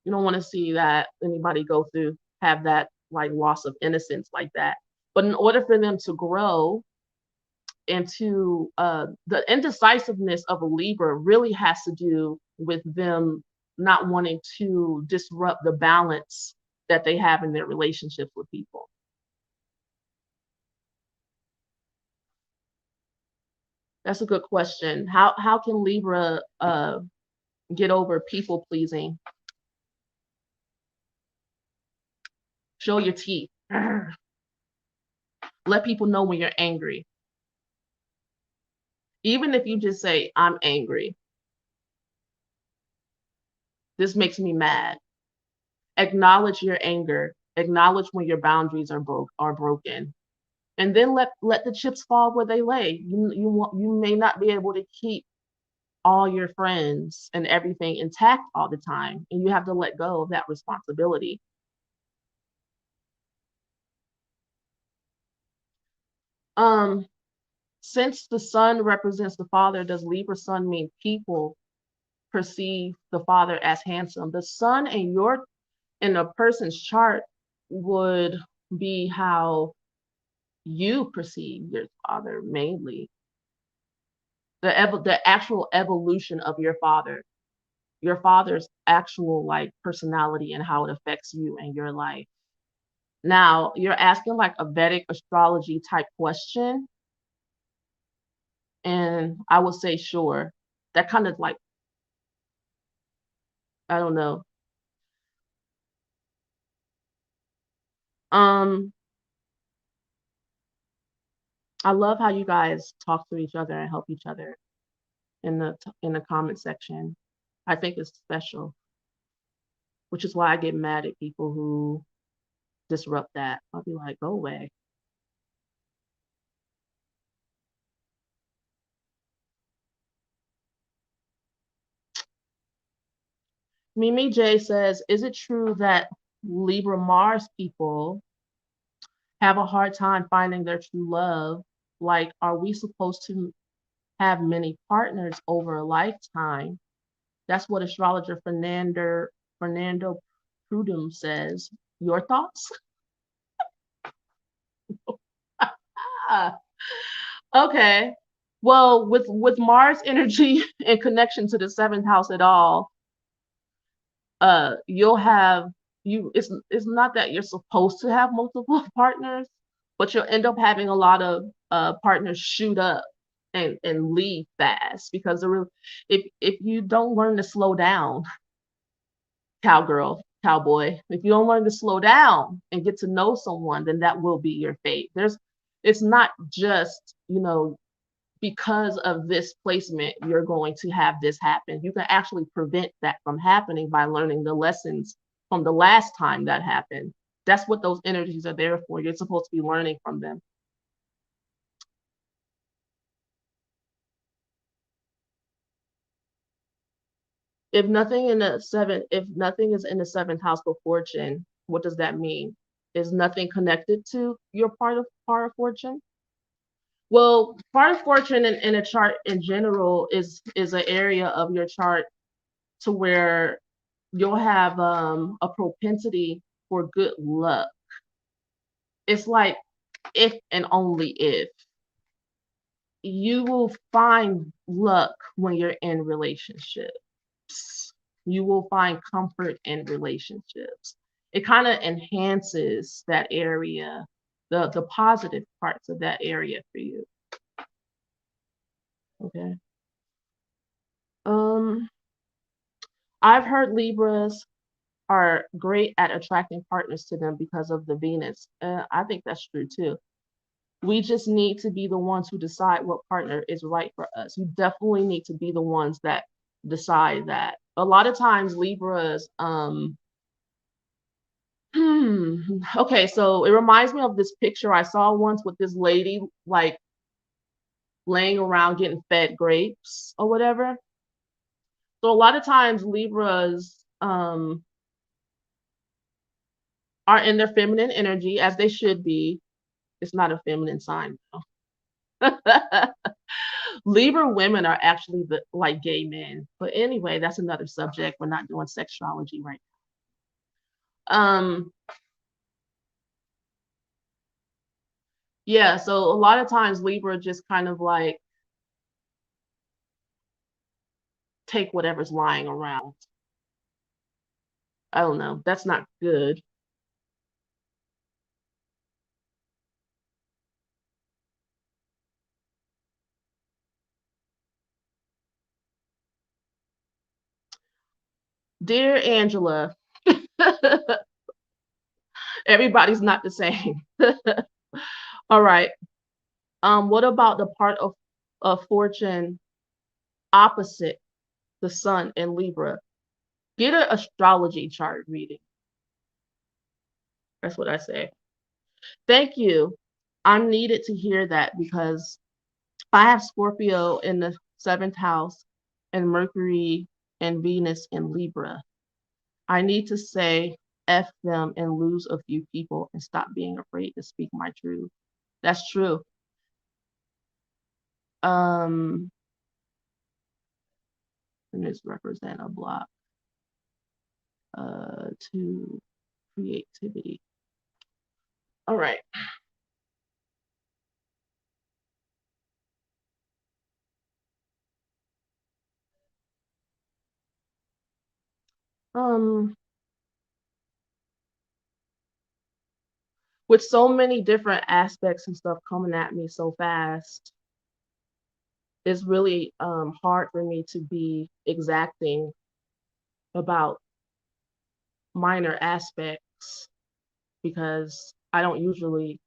You don't want to see that anybody go through have that like loss of innocence like that. But in order for them to grow into the indecisiveness of a Libra really has to do with them not wanting to disrupt the balance that they have in their relationships with people. That's a good question. How can Libra get over people pleasing? Show your teeth. Let people know when you're angry. Even if you just say, I'm angry, this makes me mad. Acknowledge your anger. Acknowledge when your boundaries are broken. And then let the chips fall where they lay. You may not be able to keep all your friends and everything intact all the time, and you have to let go of that responsibility. Um, since the sun represents the father, does Libra sun mean people perceive the father as handsome? The sun in a person's chart would be how you perceive your father mainly. The actual evolution of your father's actual like personality and how it affects you and your life. Now, you're asking like a Vedic astrology type question, and I would say sure. That kind of like, I don't know. Um, I love how you guys talk to each other and help each other in the comment section. I think it's special, which is why I get mad at people who disrupt that. I'll be like, go away. Mimi J says, is it true that Libra Mars people have a hard time finding their true love? Like, are we supposed to have many partners over a lifetime? That's what astrologer Fernando Prudum says. Your thoughts? Ah, okay. Well, with Mars energy in connection to the seventh house at all, you'll have it's not that you're supposed to have multiple partners, but you'll end up having a lot of partners shoot up and leave fast because if you don't learn to slow down, cowgirl, cowboy, if you don't learn to slow down and get to know someone, then that will be your fate. It's not just, because of this placement, you're going to have this happen. You can actually prevent that from happening by learning the lessons from the last time that happened. That's what those energies are there for. You're supposed to be learning from them. If nothing is in the seventh house for fortune, what does that mean? Is nothing connected to your part of fortune? Well, part of fortune in a chart in general is an area of your chart to where you'll have a propensity for good luck. It's like if and only if you will find luck when you're in relationships. You will find comfort in relationships. It kind of enhances that area, the positive parts of that area for you. Okay. Um, I've heard Libras are great at attracting partners to them because of the Venus. I think that's true too. We just need to be the ones who decide what partner is right for us. You definitely need to be the ones that decide that. A lot of times Libras, okay, so it reminds me of this picture I saw once with this lady like laying around getting fed grapes or whatever. So a lot of times Libras are in their feminine energy as they should be. It's not a feminine sign though. Libra women are actually like gay men. But anyway, that's another subject. We're not doing sexuality right now. Yeah, so a lot of times Libra just kind of like take whatever's lying around. I don't know. That's not good. Dear Angela, everybody's not the same. All right. What about the part of fortune opposite the sun in Libra? Get an astrology chart reading. That's what I say. Thank you. I'm needed to hear that because I have Scorpio in the seventh house and Mercury and Venus in Libra. I need to say F them and lose a few people and stop being afraid to speak my truth. That's true. Um, and this represent a block to creativity. All right. Um, with so many different aspects and stuff coming at me so fast, it's really hard for me to be exacting about minor aspects because I don't usually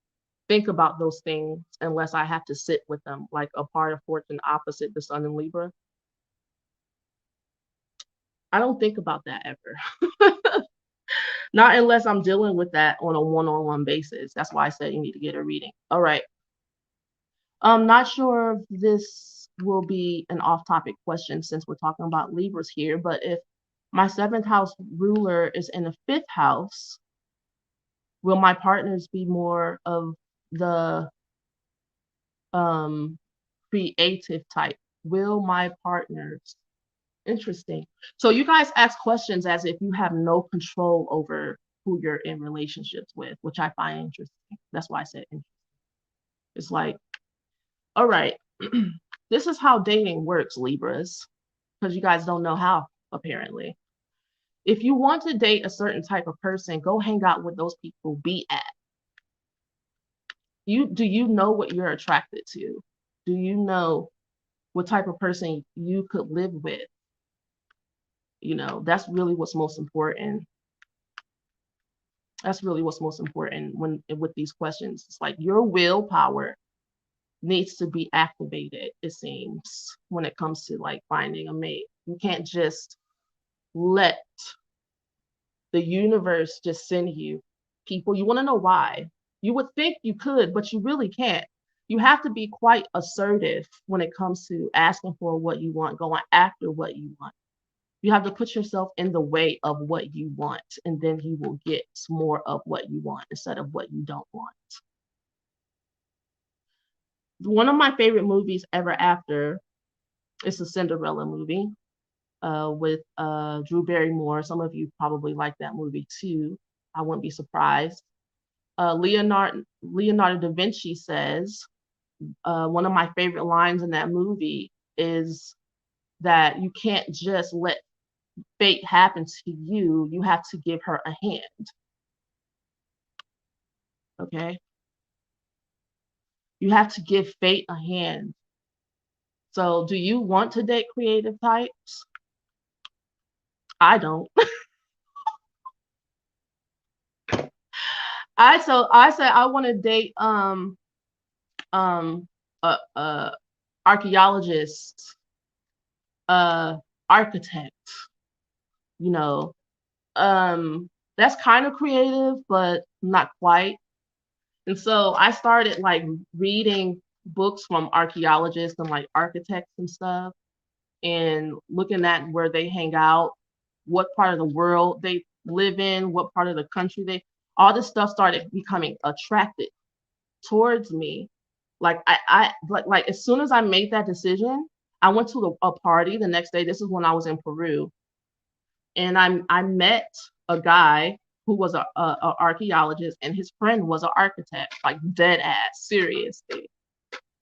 think about those things unless I have to sit with them, like a part of fortune opposite the sun in Libra. I don't think about that ever. Not unless I'm dealing with that on a one-on-one basis. That's why I said you need to get a reading. All right. I'm not sure if this will be an off-topic question since we're talking about Libras here, but if my seventh house ruler is in the fifth house, will my partners be more of the um creative type? Will my partners? Interesting. So you guys ask questions as if you have no control over who you're in relationships with, which I find interesting. That's why I said interesting. It's like, all right, this is how dating works, Libras, because you guys don't know how, apparently. If you want to date a certain type of person, go hang out with those people be at. Do you know what you're attracted to? Do you know what type of person you could live with? That's really what's most important. That's really what's most important when with these questions. It's like your willpower needs to be activated, it seems, when it comes to like finding a mate. You can't just let the universe just send you people. You want to know why? You would think you could, but you really can't. You have to be quite assertive when it comes to asking for what you want, going after what you want. You have to put yourself in the way of what you want, and then you will get more of what you want instead of what you don't want. One of my favorite movies ever after is the Cinderella movie with Drew Barrymore. Some of you probably like that movie too. I wouldn't be surprised. Leonardo da Vinci says one of my favorite lines in that movie is that you can't just let fate happen to you. You have to give her a hand. Okay. You have to give fate a hand. So, do you want to date creative types? I don't. I said I want to date um uh archaeologists, uh architects, you know. That's kind of creative, but not quite. And so I started like reading books from archaeologists and like architects and stuff and looking at where they hang out, what part of the world they live in, what part of the country all this stuff started becoming attracted towards me. Like like as soon as I made that decision, I went to a party the next day. This is when I was in Peru, and I met a guy who was a archaeologist, and his friend was an architect, like dead ass,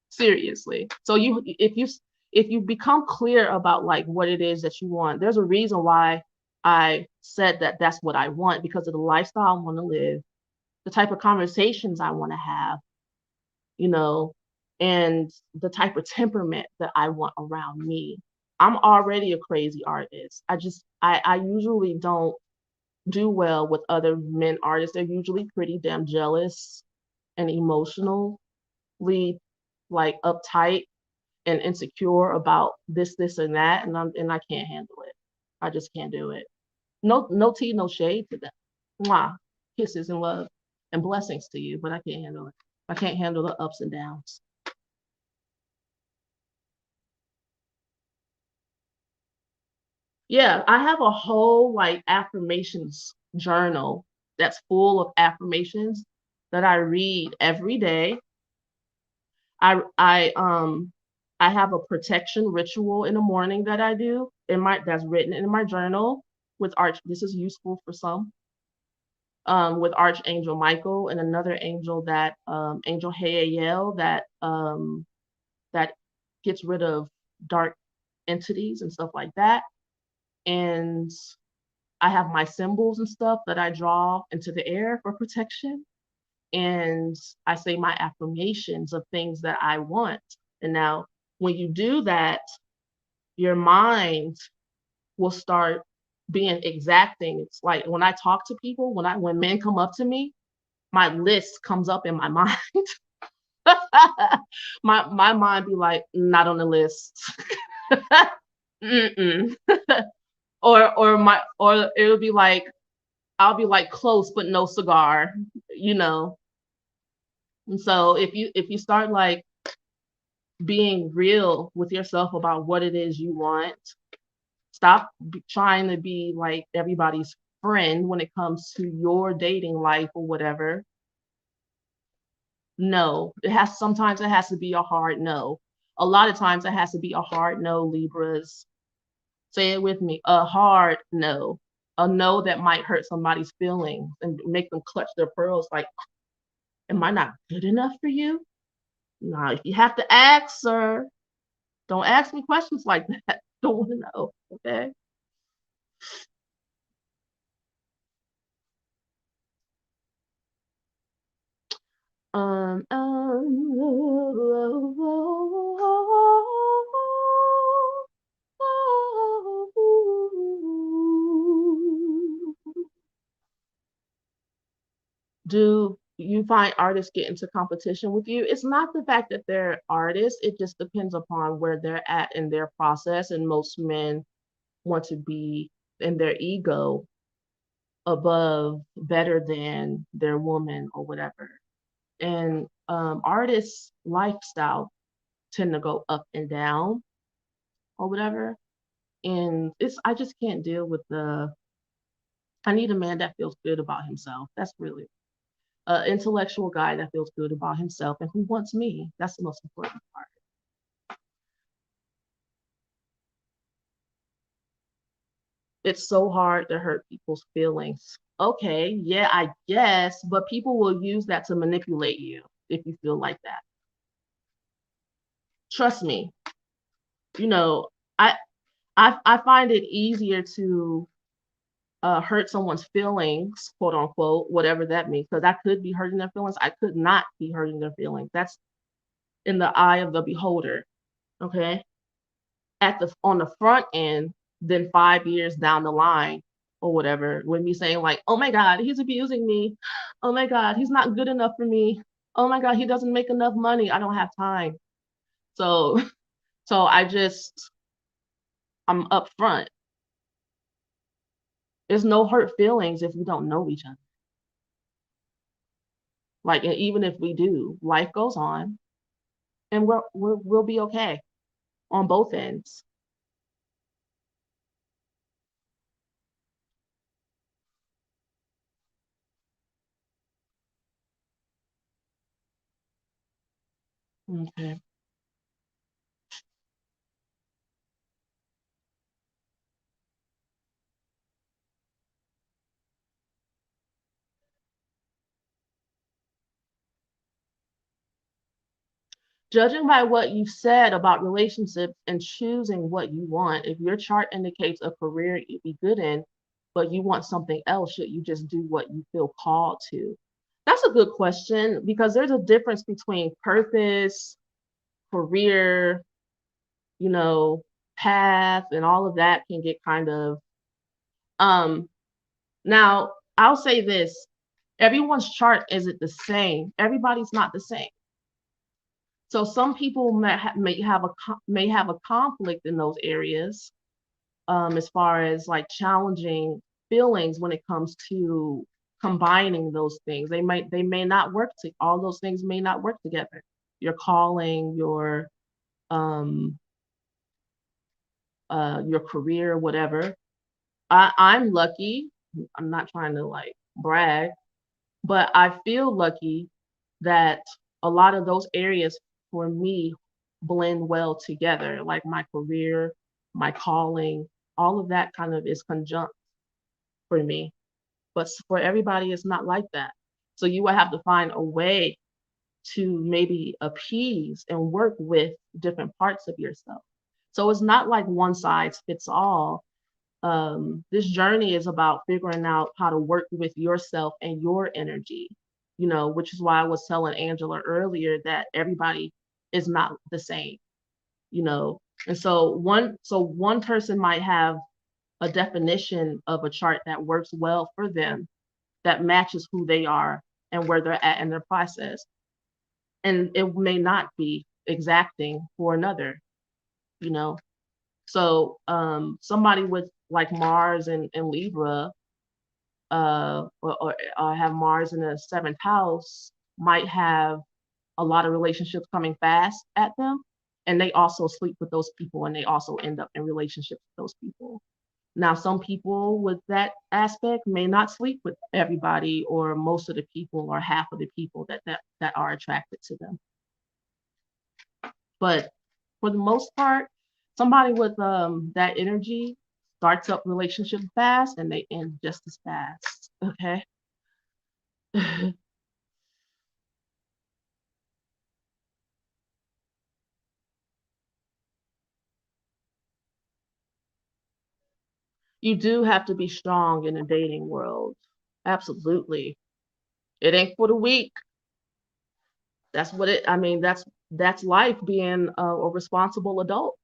seriously. So if you become clear about like what it is that you want, there's a reason why I said that that's what I want, because of the lifestyle I want to live, the type of conversations I want to have, you know, and the type of temperament that I want around me. I'm already a crazy artist. I usually don't do well with other men artists. They're usually pretty damn jealous and emotionally like uptight and insecure about this, and that, and I can't handle it. I just can't do it. No tea, no shade to them. Mwah. Kisses and love and blessings to you, but I can't handle it. I can't handle the ups and downs. Yeah, I have a whole like affirmations journal that's full of affirmations that I read every day. I have a protection ritual in the morning that I do in my that's written in my journal with arch. This is useful for some. With Archangel Michael and another angel that Angel Hayael that gets rid of dark entities and stuff like that. And I have my symbols and stuff that I draw into the air for protection. And I say my affirmations of things that I want. And now, when you do that, your mind will start being exacting. It's like when I talk to people, when men come up to me, my list comes up in my mind. My mind be like, not on the list. Mm-mm. Or it'll be like I'll be like close but no cigar, you know. And so if you start like being real with yourself about what it is you want, stop trying to be like everybody's friend when it comes to your dating life or whatever. No, sometimes it has to be a hard no. A lot of times it has to be a hard no, Libras. Say it with me. A hard no. A no that might hurt somebody's feelings and make them clutch their pearls like, am I not good enough for you? Now, if you have to ask, sir, don't ask me questions like that. Don't want to know. Okay. Um, um, do you find artists get into competition with you? It's not the fact that they're artists, it just depends upon where they're at in their process. And most men want to be in their ego above, better than their woman or whatever. And artists' lifestyle tend to go up and down or whatever. And I just can't deal with I need a man that feels good about himself. That's really intellectual guy that feels good about himself and who wants me. That's the most important part. It's so hard to hurt people's feelings. Okay, yeah, I guess, but people will use that to manipulate you if you feel like that. Trust me. You know, I I find it easier to hurt someone's feelings, quote unquote, whatever that means, because I could be hurting their feelings. I could not be hurting their feelings. That's in the eye of the beholder. Okay. At the on the front end, then 5 years down the line or whatever, when me saying like, oh my God, he's abusing me. Oh my God, he's not good enough for me. Oh my God, he doesn't make enough money. I don't have time. So so I'm upfront. There's no hurt feelings if we don't know each other. Like, and even if we do, life goes on, and we'll be okay on both ends. Okay. Judging by what you've said about relationships and choosing what you want, if your chart indicates a career you'd be good in, but you want something else, should you just do what you feel called to? That's a good question because there's a difference between purpose, career, you know, path, and all of that can get kind of um now I'll say this. Everyone's chart isn't the same. Everybody's not the same. So some people may have a conflict in those areas, as far as like challenging feelings when it comes to combining those things. They may not work to all those things may not work together. Your calling, um your career, whatever. I'm lucky. I'm not trying to like brag, but I feel lucky that a lot of those areas for me blend well together, like my career, my calling, all of that kind of is conjunct for me. But for everybody, it's not like that. So you will have to find a way to maybe appease and work with different parts of yourself. So it's not like one size fits all. This journey is about figuring out how to work with yourself and your energy, which is why I was telling Angela earlier that everybody is not the same, you know. And so one person might have a definition of a chart that works well for them, that matches who they are and where they're at in their process. And it may not be exacting for another, you know. So somebody with like Mars and Libra, or have Mars in the seventh house, might have a lot of relationships coming fast at them, and they also sleep with those people, and they also end up in relationships with those people. Now, some people with that aspect may not sleep with everybody or most of the people or half of the people that are attracted to them. But for the most part, somebody with that energy starts up relationships fast and they end just as fast. Okay. You do have to be strong in the dating world. Absolutely. It ain't for the weak. That's what it I mean, that's life being a responsible adult.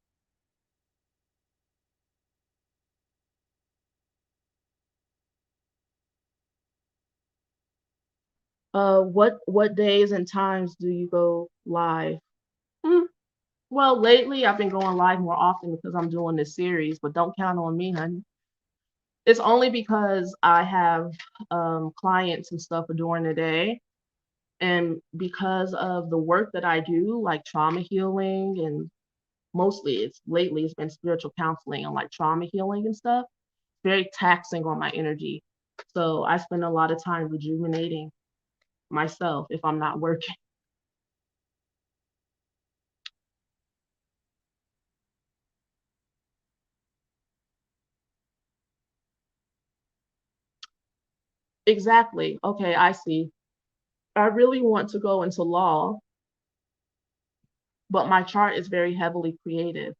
What days and times do you go live? Hmm, well, lately I've been going live more often because I'm doing this series, but don't count on me, honey. It's only because I have clients and stuff during the day, and because of the work that I do, like trauma healing, and mostly it's been spiritual counseling and like trauma healing and stuff. Very taxing on my energy. So I spend a lot of time rejuvenating myself if I'm not working. Exactly. Okay, I see. I really want to go into law, but my chart is very heavily creative.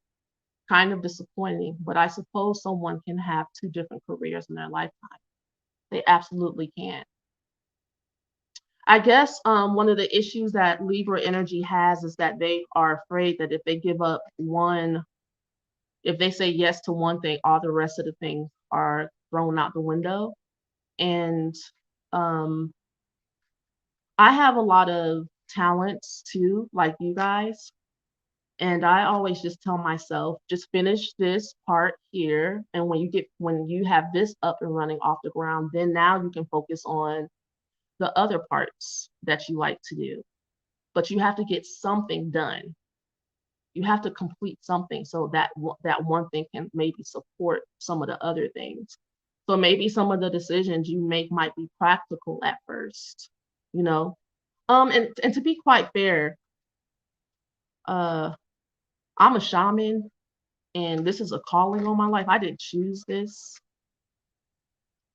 Kind of disappointing, but I suppose someone can have two different careers in their lifetime. They absolutely can. I guess one of the issues that Libra energy has is that they are afraid that if they give up one, if they say yes to one thing, all the rest of the things are thrown out the window. And um, I have a lot of talents too, like you guys. And I always just tell myself, just finish this part here. And when you have this up and running off the ground, then now you can focus on the other parts that you like to do. But you have to get something done. You have to complete something so that that one thing can maybe support some of the other things. So maybe some of the decisions you make might be practical at first, you know. And to be quite fair, uh, I'm a shaman, and this is a calling on my life. I didn't choose this.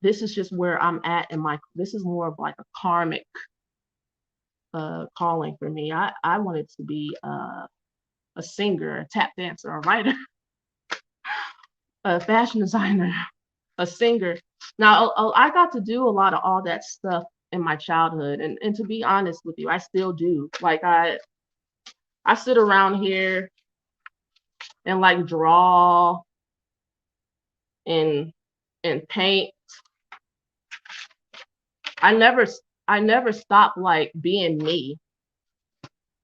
This is just where I'm at in my. This is more of like a karmic calling for me. I wanted to be a singer, a tap dancer, a writer, a fashion designer, a singer. Now, I got to do a lot of all that stuff in my childhood, and to be honest with you, I still do. Like I sit around here and like draw and and paint. I never stop like being me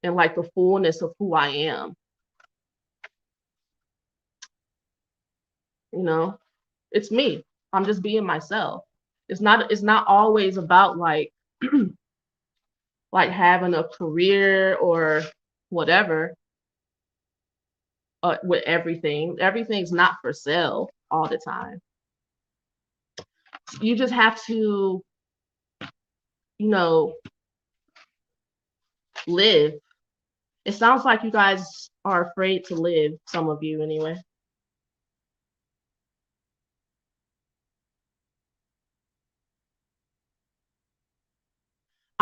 and like the fullness of who I am. You know, it's me. I'm just being myself. It's not always about like having a career or whatever with everything. Everything's not for sale all the time. You just have to, you know, live. It sounds like you guys are afraid to live, some of you anyway.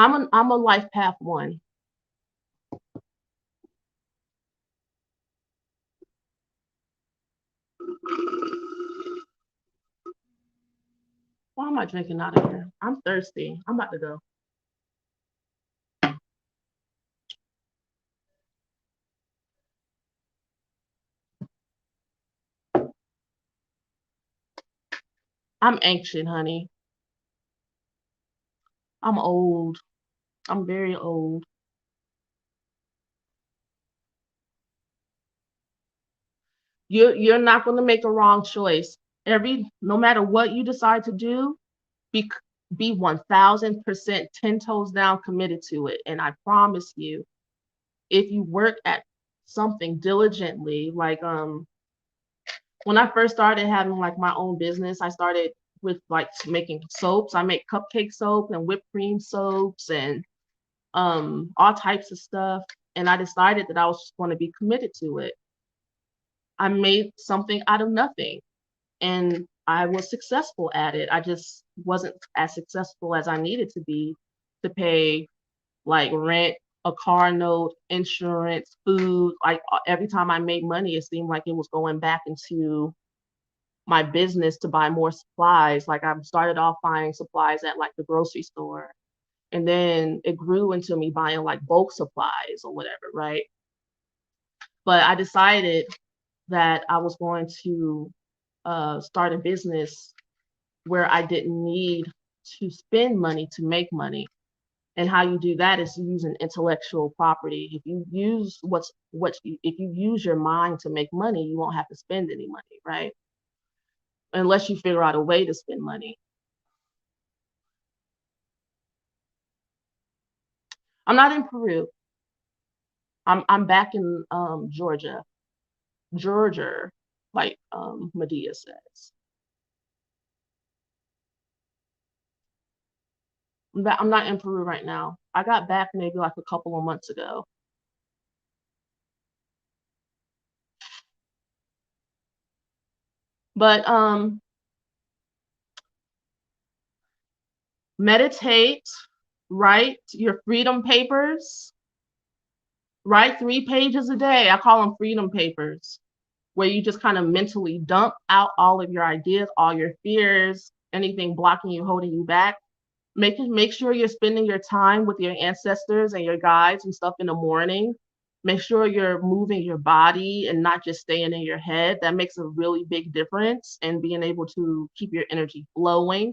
I'm a life path one. Why am I drinking out of here? I'm thirsty. I'm about to go. I'm ancient, honey. I'm old. I'm very old. You're not going to make a wrong choice. No matter what you decide to do, be be 1000% 10 toes down committed to it. And I promise you, if you work at something diligently, like when I first started having like my own business, I started with like making soaps. I make cupcake soap and whipped cream soaps and all types of stuff. And I decided that I was just going to be committed to it. I made something out of nothing and I was successful at it. I just wasn't as successful as I needed to be to pay like rent, a car note, insurance, food. Like every time I made money, it seemed like it was going back into my business to buy more supplies. Like I started off buying supplies at like the grocery store. And then it grew into me buying like bulk supplies or whatever, right? But I decided that I was going to start a business where I didn't need to spend money to make money. And how you do that is using intellectual property. If you use if you use your mind to make money, you won't have to spend any money, right? Unless you figure out a way to spend money. I'm not in Peru. I'm back in Georgia. Georgia, like Medea says. I'm not in Peru right now. I got back maybe like a couple of months ago. But meditate, write your freedom papers, write 3 pages a day. I call them freedom papers, where you just kind of mentally dump out all of your ideas, all your fears, anything blocking you, holding you back. Make sure you're spending your time with your ancestors and your guides and stuff in the morning. Make sure you're moving your body and not just staying in your head. That makes a really big difference in being able to keep your energy flowing.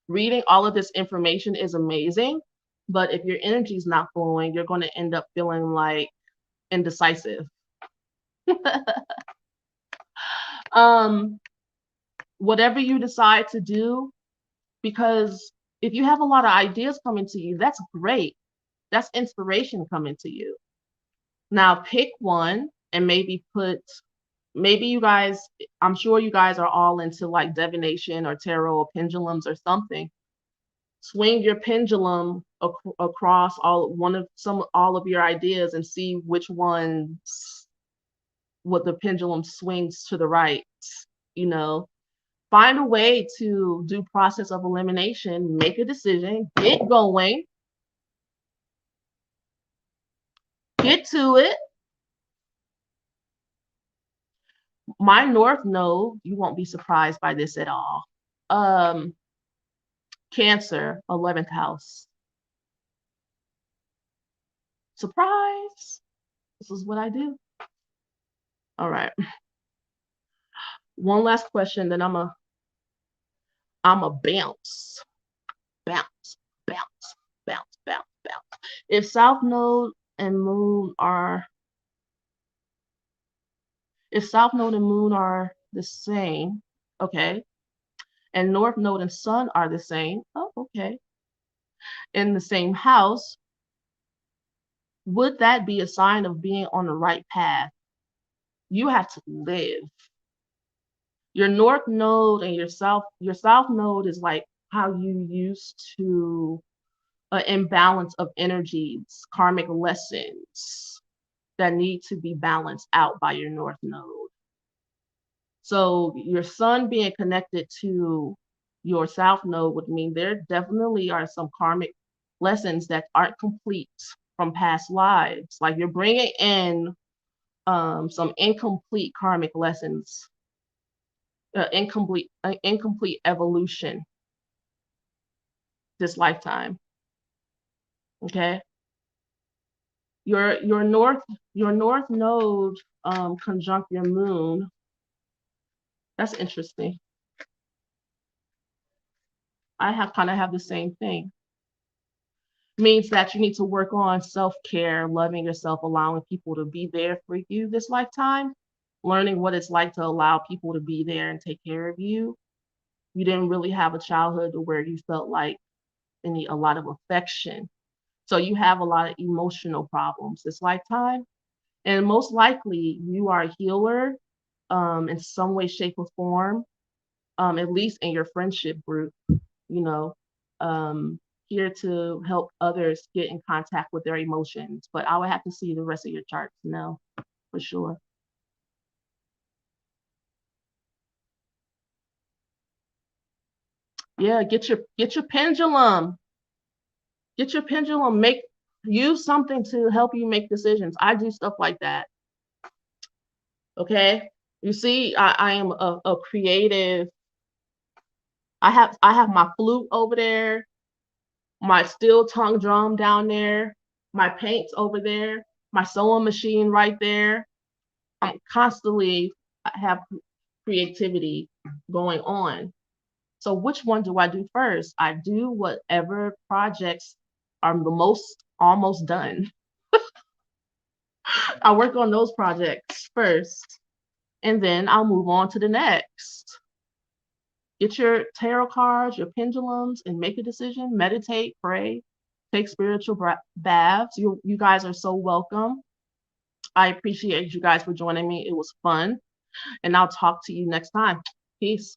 Reading all of this information is amazing, but if your energy is not flowing, you're going to end up feeling like indecisive. um, Whatever you decide to do, because if you have a lot of ideas coming to you, that's great. That's inspiration coming to you. Now pick one and maybe you guys, I'm sure you guys are all into like divination or tarot or pendulums or something. Swing your pendulum across all of your ideas and see which ones what the pendulum swings to the right. You know, find a way to do process of elimination, make a decision, get going, Get to it. My North Node, you won't be surprised by this at all. Um, Cancer, 11th house. Surprise. This is what I do. All right. One last question, then I'm a bounce, bounce, bounce, bounce, bounce, bounce. If South Node and Moon are, if South Node and Moon are the same, okay, and North Node and Sun are the same, oh, okay, in the same house, would that be a sign of being on the right path? You have to live. Your North Node and your South Node is like how you used to imbalance of energies, karmic lessons that need to be balanced out by your North Node. So your Sun being connected to your South Node would mean there definitely are some karmic lessons that aren't complete from past lives. Like you're bringing in some incomplete karmic lessons, incomplete evolution this lifetime. Okay, your North Node conjunct your Moon. That's interesting. I have kind of have the same thing. Means that you need to work on self-care, loving yourself, allowing people to be there for you this lifetime, learning what it's like to allow people to be there and take care of you. You didn't really have a childhood where you felt like you need a lot of affection. So you have a lot of emotional problems this lifetime. And most likely you are a healer in some way, shape, or form, at least in your friendship group, you know, um, here to help others get in contact with their emotions. But I would have to see the rest of your charts to know for sure. Yeah, get your pendulum. Get your pendulum. Use something to help you make decisions. I do stuff like that. Okay. You see, I am a creative. I have my flute over there, my steel tongue drum down there, my paints over there, my sewing machine right there. I'm constantly I have creativity going on. So which one do I do first? I do whatever projects are the most almost done. I work on those projects first, and then I'll move on to the next. Get your tarot cards, your pendulums, and make a decision. Meditate, pray, take spiritual baths. You guys are so welcome. I appreciate you guys for joining me. It was fun, and I'll talk to you next time. Peace.